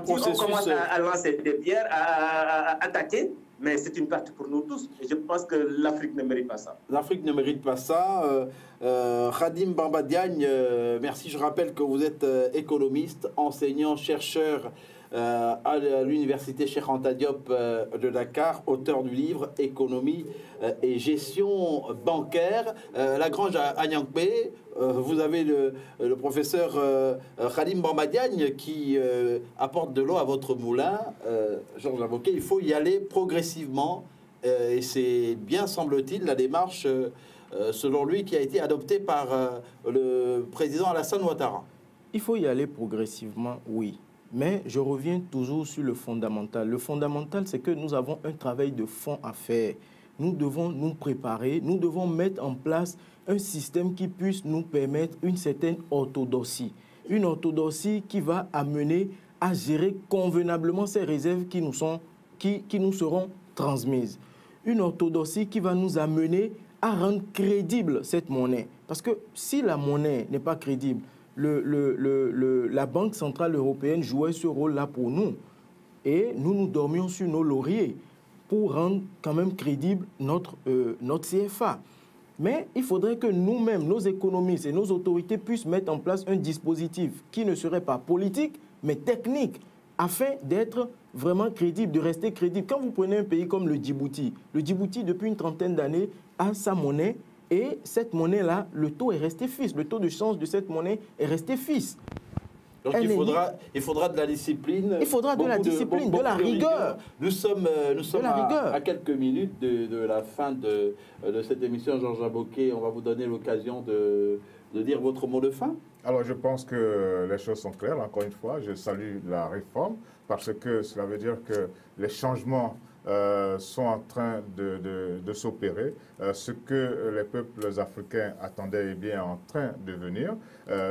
Si on commence à lancer des pierres, à attaquer, mais c'est une perte pour nous tous. Et je pense que l'Afrique ne mérite pas ça.
L'Afrique ne mérite pas ça. Khadim Bamba Diagne, merci. Je rappelle que vous êtes économiste, enseignant, chercheur à l'université Cheikh Anta Diop de Dakar, auteur du livre Économie et gestion bancaire. Lagrange à Niankpé, vous avez le professeur Khadim Bamba Diagne qui apporte de l'eau à votre moulin. Georges Avoquet, il faut y aller progressivement et c'est bien, semble-t-il, la démarche, selon lui, qui a été adoptée par le président Alassane Ouattara.
Il faut y aller progressivement, oui. Mais je reviens toujours sur le fondamental. Le fondamental, c'est que nous avons un travail de fond à faire. Nous devons nous préparer, nous devons mettre en place un système qui puisse nous permettre une certaine orthodoxie. Une orthodoxie qui va amener à gérer convenablement ces réserves qui nous seront transmises. Une orthodoxie qui va nous amener à rendre crédible cette monnaie. Parce que si la monnaie n'est pas crédible, la Banque centrale européenne jouait ce rôle-là pour nous. Et nous dormions sur nos lauriers pour rendre quand même crédible notre CFA. Mais il faudrait que nous-mêmes, nos économistes et nos autorités puissent mettre en place un dispositif qui ne serait pas politique, mais technique, afin d'être vraiment crédible, de rester crédible. Quand vous prenez un pays comme le Djibouti, depuis une trentaine d'années, a sa monnaie. Et cette monnaie-là, le taux est resté fixe. Le taux de change de cette monnaie est resté fixe.
Donc il faudra de la discipline.
Il faudra de la discipline, de la rigueur.
Nous sommes à quelques minutes de la fin de cette émission. Georges Avoquet, on va vous donner l'occasion de dire votre mot de fin.
Alors je pense que les choses sont claires. Encore une fois, je salue la réforme parce que cela veut dire que les changements sont en train de s'opérer. Ce que les peuples africains attendaient est bien en train de venir.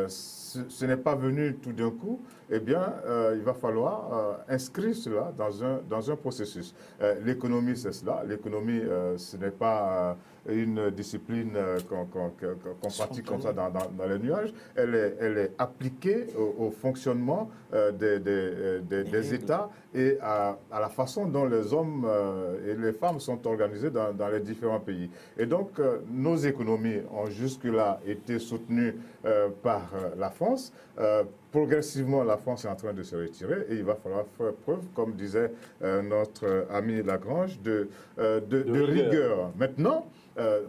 Ce n'est pas venu tout d'un coup. Eh bien, il va falloir inscrire cela dans un processus. L'économie, c'est cela. L'économie, ce n'est pas une discipline qu'on pratique comme ça dans les nuages. Elle est appliquée au fonctionnement des États et à la façon dont les hommes et les femmes sont organisés dans les différents pays. Et donc, nos économies ont jusque-là été soutenues par la France. Progressivement, la France est en train de se retirer et il va falloir faire preuve, comme disait notre ami Lagrange, de rigueur. Maintenant,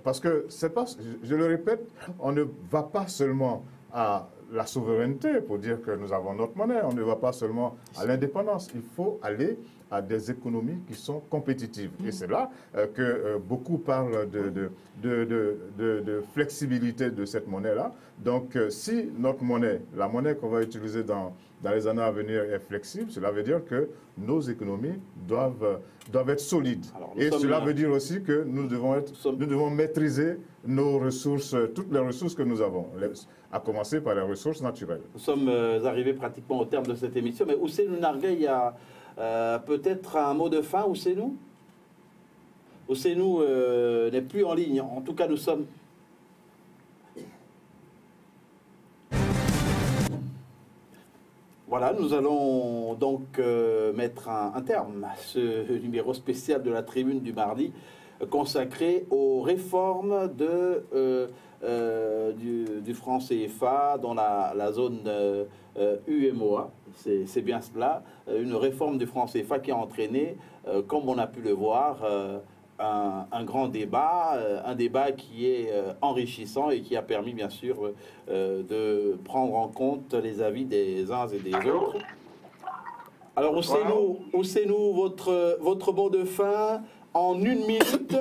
parce que c'est pas, je le répète, on ne va pas seulement à la souveraineté pour dire que nous avons notre monnaie, on ne va pas seulement à l'indépendance, il faut aller à des économies qui sont compétitives. Et c'est là que beaucoup parlent de flexibilité de cette monnaie-là. Donc, si notre monnaie, la monnaie qu'on va utiliser dans les années à venir est flexible, cela veut dire que nos économies doivent être solides. Et cela veut dire aussi que nous devons maîtriser nos ressources, toutes les ressources que nous avons, à commencer par les ressources naturelles.
Nous sommes arrivés pratiquement au terme de cette émission, mais Ousseynou Nargué, il y a peut-être un mot de fin, Ousseynou? Ousseynou n'est plus en ligne. En tout cas, nous sommes... Voilà, nous allons donc mettre un terme à ce numéro spécial de la Tribune du mardi consacré aux réformes du franc CFA dans la zone UMOA. C'est bien cela, une réforme du franc CFA qui a entraîné, comme on a pu le voir, un grand débat, un débat qui est enrichissant et qui a permis bien sûr de prendre en compte les avis des uns et des autres. Alors Ousseynou, votre mot de fin en 1 minute.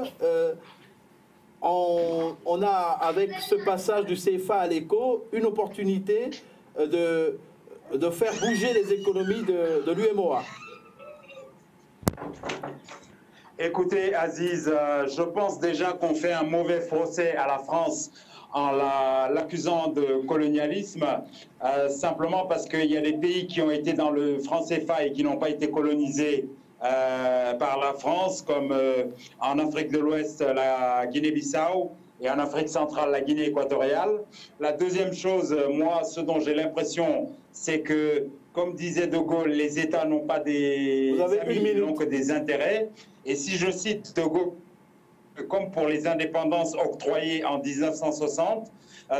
On a, avec ce passage du CFA à l'éco, une opportunité de faire bouger les économies de l'UEMOA?
Écoutez, Aziz, je pense déjà qu'on fait un mauvais procès à la France en l'accusant de colonialisme, simplement parce qu'il y a des pays qui ont été dans le franc CFA et qui n'ont pas été colonisés par la France, comme en Afrique de l'Ouest, la Guinée-Bissau, et en Afrique centrale, la Guinée équatoriale. La deuxième chose, moi, ce dont j'ai l'impression, c'est que, comme disait De Gaulle, les États n'ont pas des amis, ils n'ont que des intérêts. Et si je cite De Gaulle, comme pour les indépendances octroyées en 1960,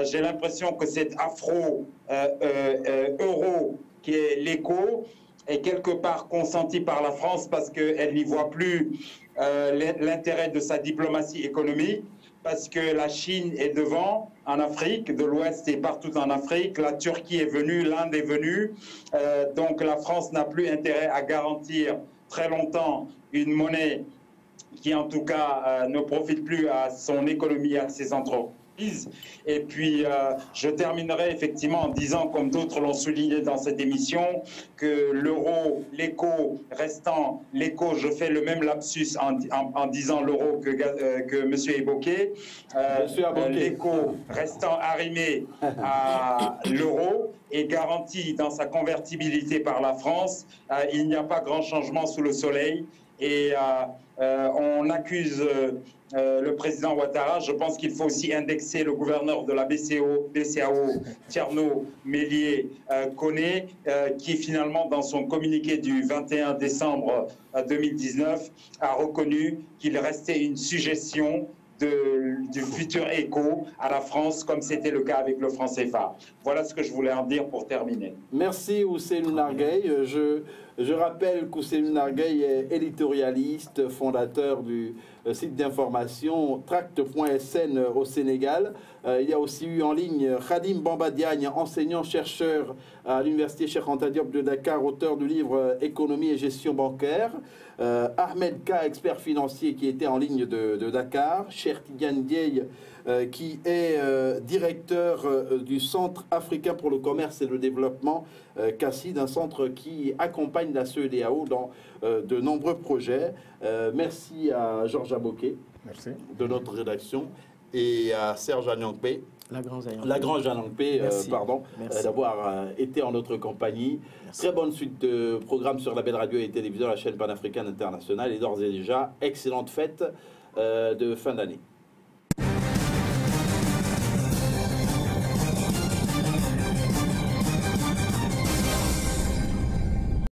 j'ai l'impression que cet afro-euro qui est l'écho est quelque part consenti par la France parce qu'elle n'y voit plus l'intérêt de sa diplomatie économique, parce que la Chine est devant en Afrique, de l'Ouest et partout en Afrique, la Turquie est venue, l'Inde est venue, donc la France n'a plus intérêt à garantir très longtemps une monnaie qui en tout cas ne profite plus à son économie, à ses entreprises. Et puis, je terminerai effectivement en disant, comme d'autres l'ont souligné dans cette émission, que l'euro, l'écho restant, l'écho, je fais le même lapsus en disant l'euro que monsieur évoquait, l'écho restant arrimé à l'euro et garanti dans sa convertibilité par la France, il n'y a pas grand changement sous le soleil. Et on accuse le président Ouattara. Je pense qu'il faut aussi indexer le gouverneur de la BCAO, Tierno Mélier Koné, qui finalement, dans son communiqué du 21 décembre 2019, a reconnu qu'il restait une suggestion du futur écho à la France, comme c'était le cas avec le franc CFA. Voilà ce que je voulais en dire pour terminer.
Merci Ousseynou Nargueil. Je rappelle qu'Ousseynou Nargueil est éditorialiste, fondateur du site d'information tract.sn au Sénégal. Il y a aussi eu en ligne Khadim Bamba Diagne, enseignant-chercheur à l'université Cheikh Anta Diop de Dakar, auteur du livre Économie et gestion bancaire. Ahmed K, expert financier qui était en ligne de Dakar. Cheikh Tidiane Dieye, qui est directeur du Centre africain pour le commerce et le développement, CACID, un centre qui accompagne la CEDEAO dans de nombreux projets. Merci à Georges Aboké de notre rédaction et à Serge Anyangpe, Lagrange Anyangpe, d'avoir été en notre compagnie. Merci. Très bonne suite de programmes sur la belle radio et télévision, la chaîne panafricaine internationale, et d'ores et déjà, excellente fête de fin d'année.